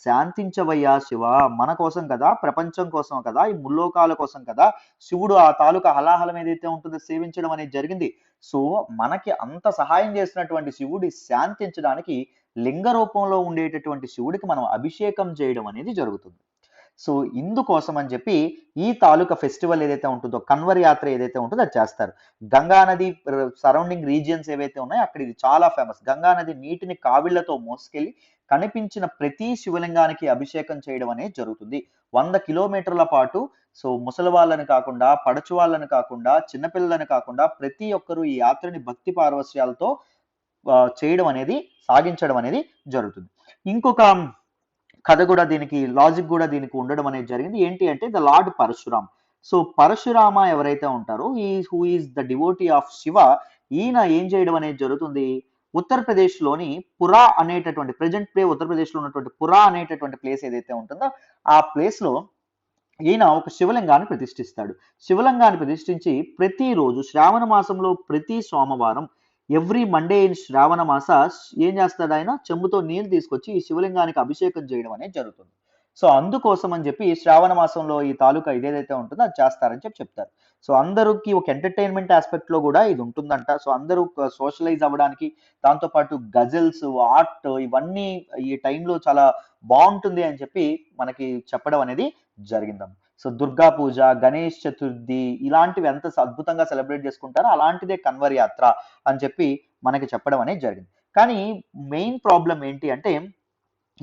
శాంతించవయ్యా శివ, మన కోసం కదా, ప్రపంచం కోసం కదా, ఈ ముల్లోకాల కోసం కదా శివుడు ఆ తాలూకా హలాహలం ఏదైతే ఉంటుందో సేవించడం అనేది జరిగింది. సో మనకి అంత సహాయం చేసినటువంటి శివుడి శాంతించడానికి లింగ రూపంలో ఉండేటటువంటి శివుడికి మనం అభిషేకం చేయడం అనేది జరుగుతుంది. సో ఇందుకోసం అని చెప్పి ఈ తాలూకా ఫెస్టివల్ ఏదైతే ఉంటుందో, కన్వర్ యాత్ర ఏదైతే ఉంటుందో అది చేస్తారు. గంగా నది సరౌండింగ్ రీజియన్స్ ఏవైతే ఉన్నాయో అక్కడ ఇది చాలా ఫేమస్. గంగా నది నీటిని కావిళ్లతో మోసుకెళ్లి కనిపించిన ప్రతి శివలింగానికి అభిషేకం చేయడం అనేది జరుగుతుంది. 100 కిలోమీటర్ల పాటు. సో ముసలి వాళ్ళని కాకుండా, పడచు వాళ్ళని కాకుండా, చిన్నపిల్లలని కాకుండా ప్రతి ఒక్కరూ ఈ యాత్రని భక్తి పారవస్యాలతో చేయడం అనేది, సాగించడం అనేది జరుగుతుంది. ఇంకొక కథ కూడా దీనికి, లాజిక్ కూడా దీనికి ఉండడం అనేది జరిగింది. ఏంటి అంటే ద లార్డ్ పరశురామ్. సో పరశురామ ఎవరైతే ఉంటారో ఈ who is the devotee of Shiva, ఈయన ఏం చేయడం అనేది జరుగుతుంది? ఉత్తరప్రదేశ్లోని పురా అనేటటువంటి, ప్రజెంట్ డే ఉత్తరప్రదేశ్లో ఉన్నటువంటి పురా అనేటటువంటి ప్లేస్ ఏదైతే ఉంటుందో ఆ ప్లేస్లో ఈయన ఒక శివలింగాన్ని ప్రతిష్ఠిస్తాడు. శివలింగాన్ని ప్రతిష్ఠించి ప్రతిరోజు శ్రావణ మాసంలో ప్రతి సోమవారం, ఎవ్రీ మండే ఇన్ శ్రావణ మాస ఏం చేస్తాడు? ఆయన చెంబుతో నీళ్లు తీసుకొచ్చి ఈ శివలింగానికి అభిషేకం చేయడం అనేది జరుగుతుంది. సో అందుకోసం అని చెప్పి శ్రావణ మాసంలో ఈ తాలూకా ఇదేదైతే ఉంటుందో అది చేస్తారని చెప్పి చెప్తారు. సో అందరికి ఒక ఎంటర్టైన్మెంట్ ఆస్పెక్ట్ లో కూడా ఇది ఉంటుందంట. సో అందరూ సోషలైజ్ అవ్వడానికి, దాంతోపాటు గజల్స్, ఆర్ట్ ఇవన్నీ ఈ టైంలో చాలా బాగుంటుంది అని చెప్పి మనకి చెప్పడం అనేది జరిగిందమ్మ. సో దుర్గా పూజ, గణేష్ చతుర్థి ఇలాంటివి ఎంత అద్భుతంగా సెలబ్రేట్ చేసుకుంటారో అలాంటిదే కన్వర్ యాత్ర అని చెప్పి మనకి చెప్పడం అనేది జరిగింది. కానీ మెయిన్ ప్రాబ్లం ఏంటి అంటే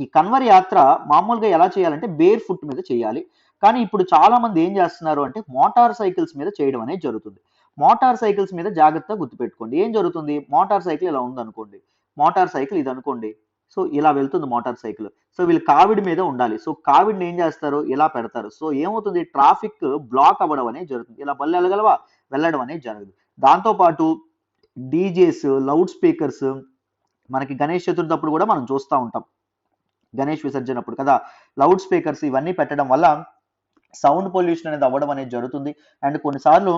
ఈ కన్వర్ యాత్ర మామూలుగా ఎలా చేయాలంటే బేర్ ఫుట్ మీద చేయాలి. కానీ ఇప్పుడు చాలా మంది ఏం చేస్తున్నారు అంటే మోటార్ సైకిల్స్ మీద చేయడం అనేది జరుగుతుంది. మోటార్ సైకిల్స్ మీద జాగ్రత్తగా గుర్తుపెట్టుకోండి. ఏం జరుగుతుంది? మోటార్ సైకిల్ ఇలా ఉందనుకోండి, మోటార్ సైకిల్ ఇది అనుకోండి. సో ఇలా వెళ్తుంది మోటార్ సైకిల్. సో వీళ్ళు కావిడి మీద ఉండాలి. సో కావిడిని ఏం చేస్తారు? ఇలా పెడతారు. సో ఏమవుతుంది? ట్రాఫిక్ బ్లాక్ అవ్వడం అనేది జరుగుతుంది. ఇలా బళ్ళు వెళ్ళగలవా? వెళ్ళడం అనేది జరగదు. దాంతోపాటు డీజేస్, లౌడ్ స్పీకర్స్, మనకి గణేష్ చతుర్థి అప్పుడు కూడా మనం చూస్తూ ఉంటాం, గణేష్ విసర్జన అప్పుడు కదా, లౌడ్ స్పీకర్స్ ఇవన్నీ పెట్టడం వల్ల సౌండ్ పొల్యూషన్ అనేది అవ్వడం అనేది జరుగుతుంది. అండ్ కొన్నిసార్లు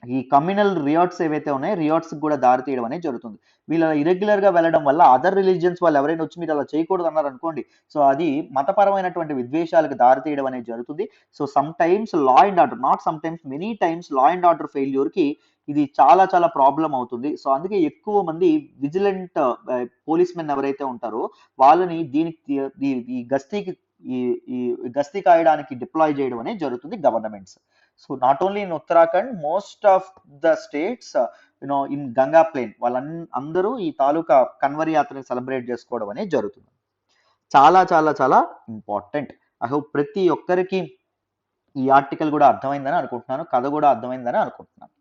ఈ కమ్యూనల్ రియాట్స్ ఏవైతే ఉన్నాయో రియాట్స్ కూడా దారి తీయడం అనేది జరుగుతుంది. వీళ్ళు ఇరెగ్యులర్ గా వెళ్ళడం వల్ల అదర్ రిలీజియన్స్ వాళ్ళు ఎవరైనా వచ్చి మీరు అలా చేయకూడదు అన్నారు అనుకోండి, సో అది మతపరమైనటువంటి విద్వేషాలకు దారి తీయడం అనేది జరుగుతుంది. So some times law and order, not some times, many times law and order failure కి ఇది చాలా చాలా ప్రాబ్లం అవుతుంది. సో అందుకే ఎక్కువ మంది విజిలెంట్ పోలీస్ మెన్ ఎవరైతే ఉంటారో వాళ్ళని దీనికి ఈ గస్తీకి ఈ ఈ గస్తీ కాయడానికి డిప్లాయ్ చేయడం అనేది జరుగుతుంది governments. So not only in Uttarakhand, most of the states in Ganga plain వాళ్ళందరూ ఈ తాలూకా కన్వర్ యాత్రని సెలబ్రేట్ చేసుకోవడం అనేది జరుగుతుంది. చాలా చాలా చాలా ఇంపార్టెంట్. ఐ హోప్ ప్రతి ఒక్కరికి ఈ ఆర్టికల్ కూడా అర్థమైందని అనుకుంటున్నాను, కథ కూడా అర్థమైందని అనుకుంటున్నాను.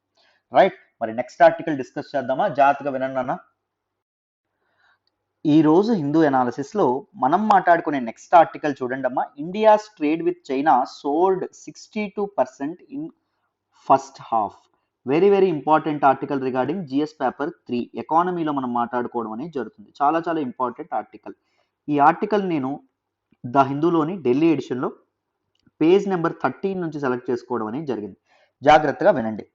రైట్, మరి నెక్స్ట్ ఆర్టికల్ డిస్కస్ చేద్దామా? జాగ్రత్తగా వినండి అన్న. ఈ రోజు హిందూ ఎనాలిసిస్ లో మనం మాట్లాడుకునే నెక్స్ట్ ఆర్టికల్ చూడండి అమ్మా. India's trade with China soared 62% in first half. Very very important article regarding GS paper 3 ఎకానమీలో మనం మాట్లాడుకోవడం అనేది జరుగుతుంది. చాలా చాలా ఇంపార్టెంట్ ఆర్టికల్. ఈ ఆర్టికల్ నేను ద హిందూలోని ఢిల్లీ ఎడిషన్లో పేజ్ నెంబర్ 13 నుంచి సెలెక్ట్ చేసుకోవడం అనేది జరిగింది. జాగ్రత్తగా వినండి,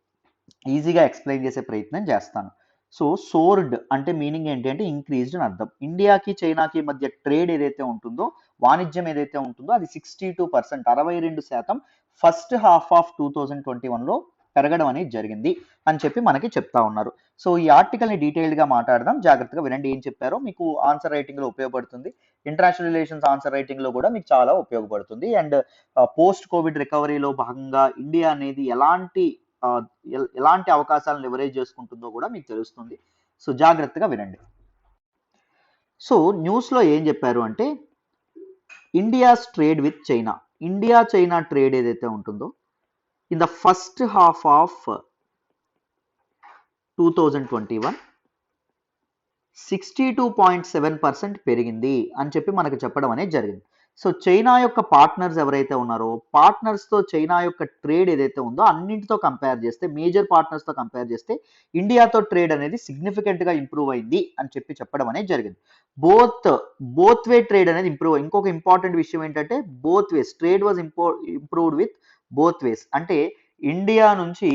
ఈజీగా ఎక్స్ప్లెయిన్ చేసే ప్రయత్నం చేస్తాను. సో సోర్డ్ అంటే మీనింగ్ ఏంటి అంటే ఇంక్రీజ్డ్ అని అర్థం. ఇండియాకి చైనాకి మధ్య ట్రేడ్ ఏదైతే ఉంటుందో, వాణిజ్యం ఏదైతే ఉంటుందో అది 62%, 62% ఫస్ట్ హాఫ్ ఆఫ్ 2021లో పెరగడం అనేది జరిగింది అని చెప్పి మనకి చెప్తా ఉన్నారు. సో ఈ ఆర్టికల్ని డీటెయిల్డ్గా మాట్లాడదాం, జాగ్రత్తగా వినండి. ఏం చెప్పారో మీకు ఆన్సర్ రైటింగ్లో ఉపయోగపడుతుంది, ఇంటర్నేషనల్ రిలేషన్స్ ఆన్సర్ రైటింగ్లో కూడా మీకు చాలా ఉపయోగపడుతుంది. అండ్ పోస్ట్ కోవిడ్ రికవరీలో భాగంగా ఇండియా అనేది ఎలాంటి అవకాశాలను లివరేజ్ చేసుకుంటుందో కూడా మీకు తెలుస్తుంది. సో జాగ్రత్తగా వినండి. సో న్యూస్లో ఏం చెప్పారు అంటే India's trade with China, India China trade ఏదైతే ఉంటుందో in the first half of 2021 62.7% పెరిగింది అని చెప్పి మనకు చెప్పడం అనేది జరిగింది. సో చైనా యొక్క పార్ట్నర్స్ ఎవరైతే ఉన్నారో, పార్ట్నర్స్తో చైనా యొక్క ట్రేడ్ ఏదైతే ఉందో అన్నింటితో కంపేర్ చేస్తే, మేజర్ పార్ట్నర్స్తో కంపేర్ చేస్తే ఇండియాతో ట్రేడ్ అనేది సిగ్నిఫికెంట్గా ఇంప్రూవ్ అయింది అని చెప్పి చెప్పడం అనేది జరిగింది. బోత్ వే ట్రేడ్ అనేది ఇంప్రూవ్. ఇంకొక ఇంపార్టెంట్ విషయం ఏంటంటే both ways trade was improved with both ways. అంటే ఇండియా నుంచి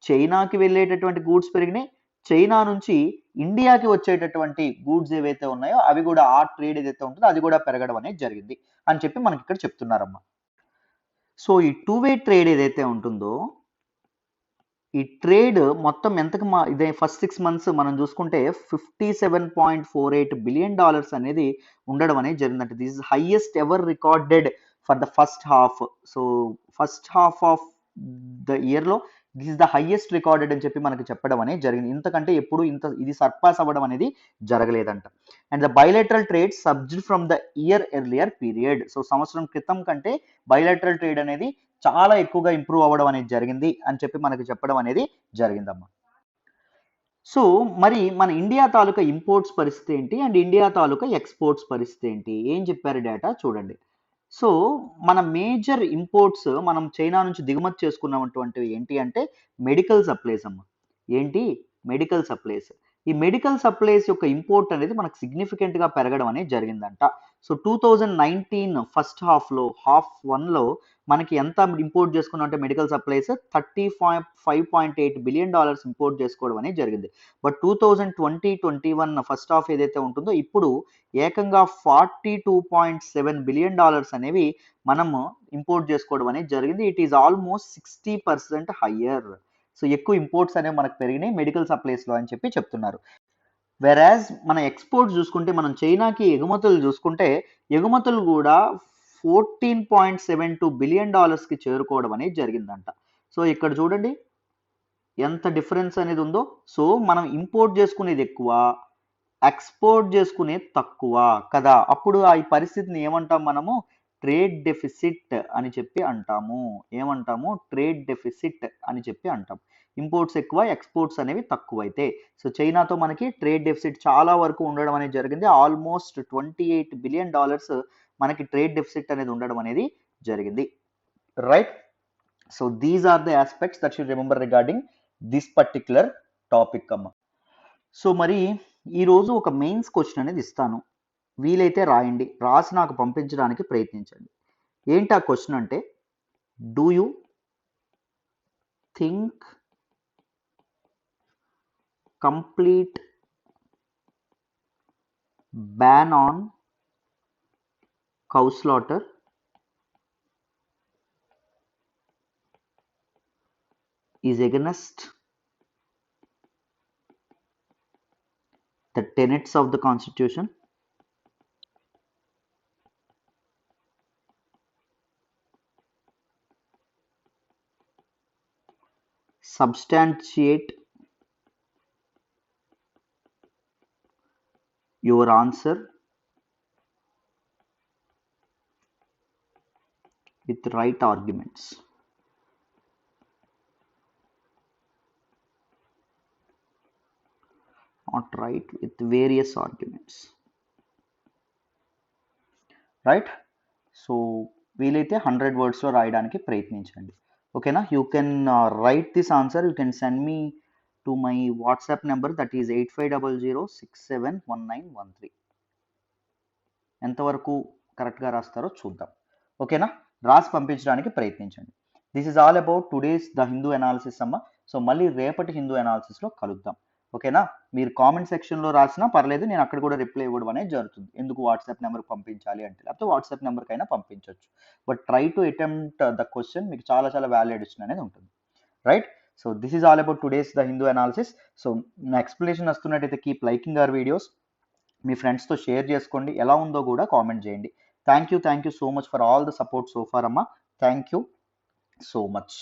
చైనాకి వెళ్ళేటటువంటి గూడ్స్ పెరిగినాయి, చైనా నుంచి ఇండియాకి వచ్చేటటువంటి గూడ్స్ ఏవైతే ఉన్నాయో అవి కూడా, ఆ ట్రేడ్ ఏదైతే ఉంటుందో అది కూడా పెరగడం అనేది జరిగింది అని చెప్పి మనకి ఇక్కడ చెప్తున్నారమ్మా. సో ఈ టూ వే ట్రేడ్ ఏదైతే ఉంటుందో ఈ ట్రేడ్ మొత్తం ఎంతకు ఇదే ఫస్ట్ 6 months మనం చూసుకుంటే $57.48 billion అనేది ఉండడం అనేది జరిగిందంటే this is highest ever recorded for the first half. So first half of the ఇయర్లో this is the highest recorded అని చెప్పి మనకి చెప్పడం అనేది జరిగింది. ఇంతకంటే ఎప్పుడు ఇది సర్పాస్ అవ్వడం అనేది జరగలేదంట. And the bilateral trade subsided from the year earlier period. సో సంవత్సరం క్రితం కంటే బైలేటరల్ ట్రేడ్ అనేది చాలా ఎక్కువగా ఇంప్రూవ్ అవ్వడం అనేది జరిగింది అని చెప్పి మనకి చెప్పడం అనేది జరిగిందమ్మా. సో మరి మన ఇండియా తాలూకా ఇంపోర్ట్స్ పరిస్థితి ఏంటి అండ్ ఇండియా తాలూకా ఎక్స్పోర్ట్స్ పరిస్థితి ఏంటి, ఏం చెప్పారు డేటా చూడండి. సో మన మేజర్ ఇంపోర్ట్స్ మనం చైనా నుంచి దిగుమతి చేసుకున్నటువంటివి ఏంటి అంటే మెడికల్ సప్లైస్ అమ్మ. ఏంటి? Medical supplies. ఈ మెడికల్ సప్లైస్ యొక్క ఇంపోర్ట్ అనేది మనకు సిగ్నిఫికెంట్గా పెరగడం అనేది జరిగిందంట. సో 2019 ఫస్ట్ హాఫ్లో హాఫ్ 1లో మనకి ఎంత ఇంపోర్ట్ చేసుకున్నాం అంటే మెడికల్ సప్లైస్ $35.8 billion ఇంపోర్ట్ చేసుకోవడం అనేది జరిగింది. బట్ 2020-21 ఫస్ట్ హాఫ్ ఏదైతే ఉంటుందో ఇప్పుడు ఏకంగా $42.7 billion అనేవి మనము ఇంపోర్ట్ చేసుకోవడం అనేది జరిగింది. It is almost 60% higher. So ఎక్కువ ఇంపోర్ట్స్ అనేవి మనకు పెరిగినాయి మెడికల్ సప్లైస్లో అని చెప్పి చెప్తున్నారు. వెరాజ్ మన ఎక్స్పోర్ట్స్ చూసుకుంటే మనం చైనాకి ఎగుమతులు చూసుకుంటే ఎగుమతులు కూడా $14.72 billion చేరుకోవడం అనేది జరిగిందంట. సో ఇక్కడ చూడండి ఎంత డిఫరెన్స్ అనేది ఉందో. సో మనం ఇంపోర్ట్ చేసుకునేది ఎక్కువ, ఎక్స్పోర్ట్ చేసుకునేది తక్కువ కదా. అప్పుడు ఈ పరిస్థితిని ఏమంటాం మనము? ట్రేడ్ డెఫిసిట్ అని చెప్పి అంటాము. ఏమంటాము? ట్రేడ్ డెఫిసిట్ అని చెప్పి అంటాం. ఇంపోర్ట్స్ ఎక్కువ, ఎక్స్పోర్ట్స్ అనేవి తక్కువ అయితే. సో చైనాతో మనకి ట్రేడ్ డెఫిసిట్ చాలా వరకు ఉండడం అనేది జరిగింది. ఆల్మోస్ట్ $28 billion మనకి ట్రేడ్ డెఫిసిట్ అనేది ఉండడం అనేది జరిగింది. Right. So these are the aspects that should remember regarding this particular topic అమ్మ. సో మరి ఈరోజు ఒక మెయిన్స్ క్వశ్చన్ అనేది ఇస్తాను, వీలైతే రాయండి, రాసి నాకు పంపించడానికి ప్రయత్నించండి. ఏంటి ఆ క్వశ్చన్ అంటే do you think complete ban on cow slaughter is against the tenets of the Constitution? Substantiate your answer with right arguments. Not right, with various arguments. Right. So వీలైతే 100 wordsలో రాయడానికి ప్రయత్నించండి. ఓకేనా? You can write this answer, you can send me to my WhatsApp number, that is 8500671913. ఎంతవరకు కరెక్ట్గా రాస్తారో చూద్దాం. ఓకేనా? రాసి పంపించడానికి ప్రయత్నించండి. This is all about today's the Hindu analysis అమ్మ. సో మళ్ళీ రేపటి హిందూ అనాలిసిస్లో కలుద్దాం. ఓకేనా? మీరు కామెంట్ సెక్షన్లో రాసినా పర్లేదు, నేను అక్కడ కూడా రిప్లై ఇవ్వడం అనేది జరుగుతుంది. ఎందుకు వాట్సాప్ నెంబర్ పంపించాలి అంటే, లేకపోతే వాట్సాప్ నెంబర్కైనా పంపించవచ్చు. But try to attempt the question, మీకు చాలా చాలా వాల్యూ అడిషన్ అనేది ఉంటుంది. Right? So this is all about today's the Hindu analysis. So నా ఎక్స్ప్లెనేషన్ వస్తున్నట్టయితే కీప్ లైకింగ్ అవర్ వీడియోస్, మీ ఫ్రెండ్స్తో షేర్ చేసుకోండి, ఎలా ఉందో కూడా కామెంట్ చేయండి. Thank you so much for all the support so far అమ్మ. Thank you so much.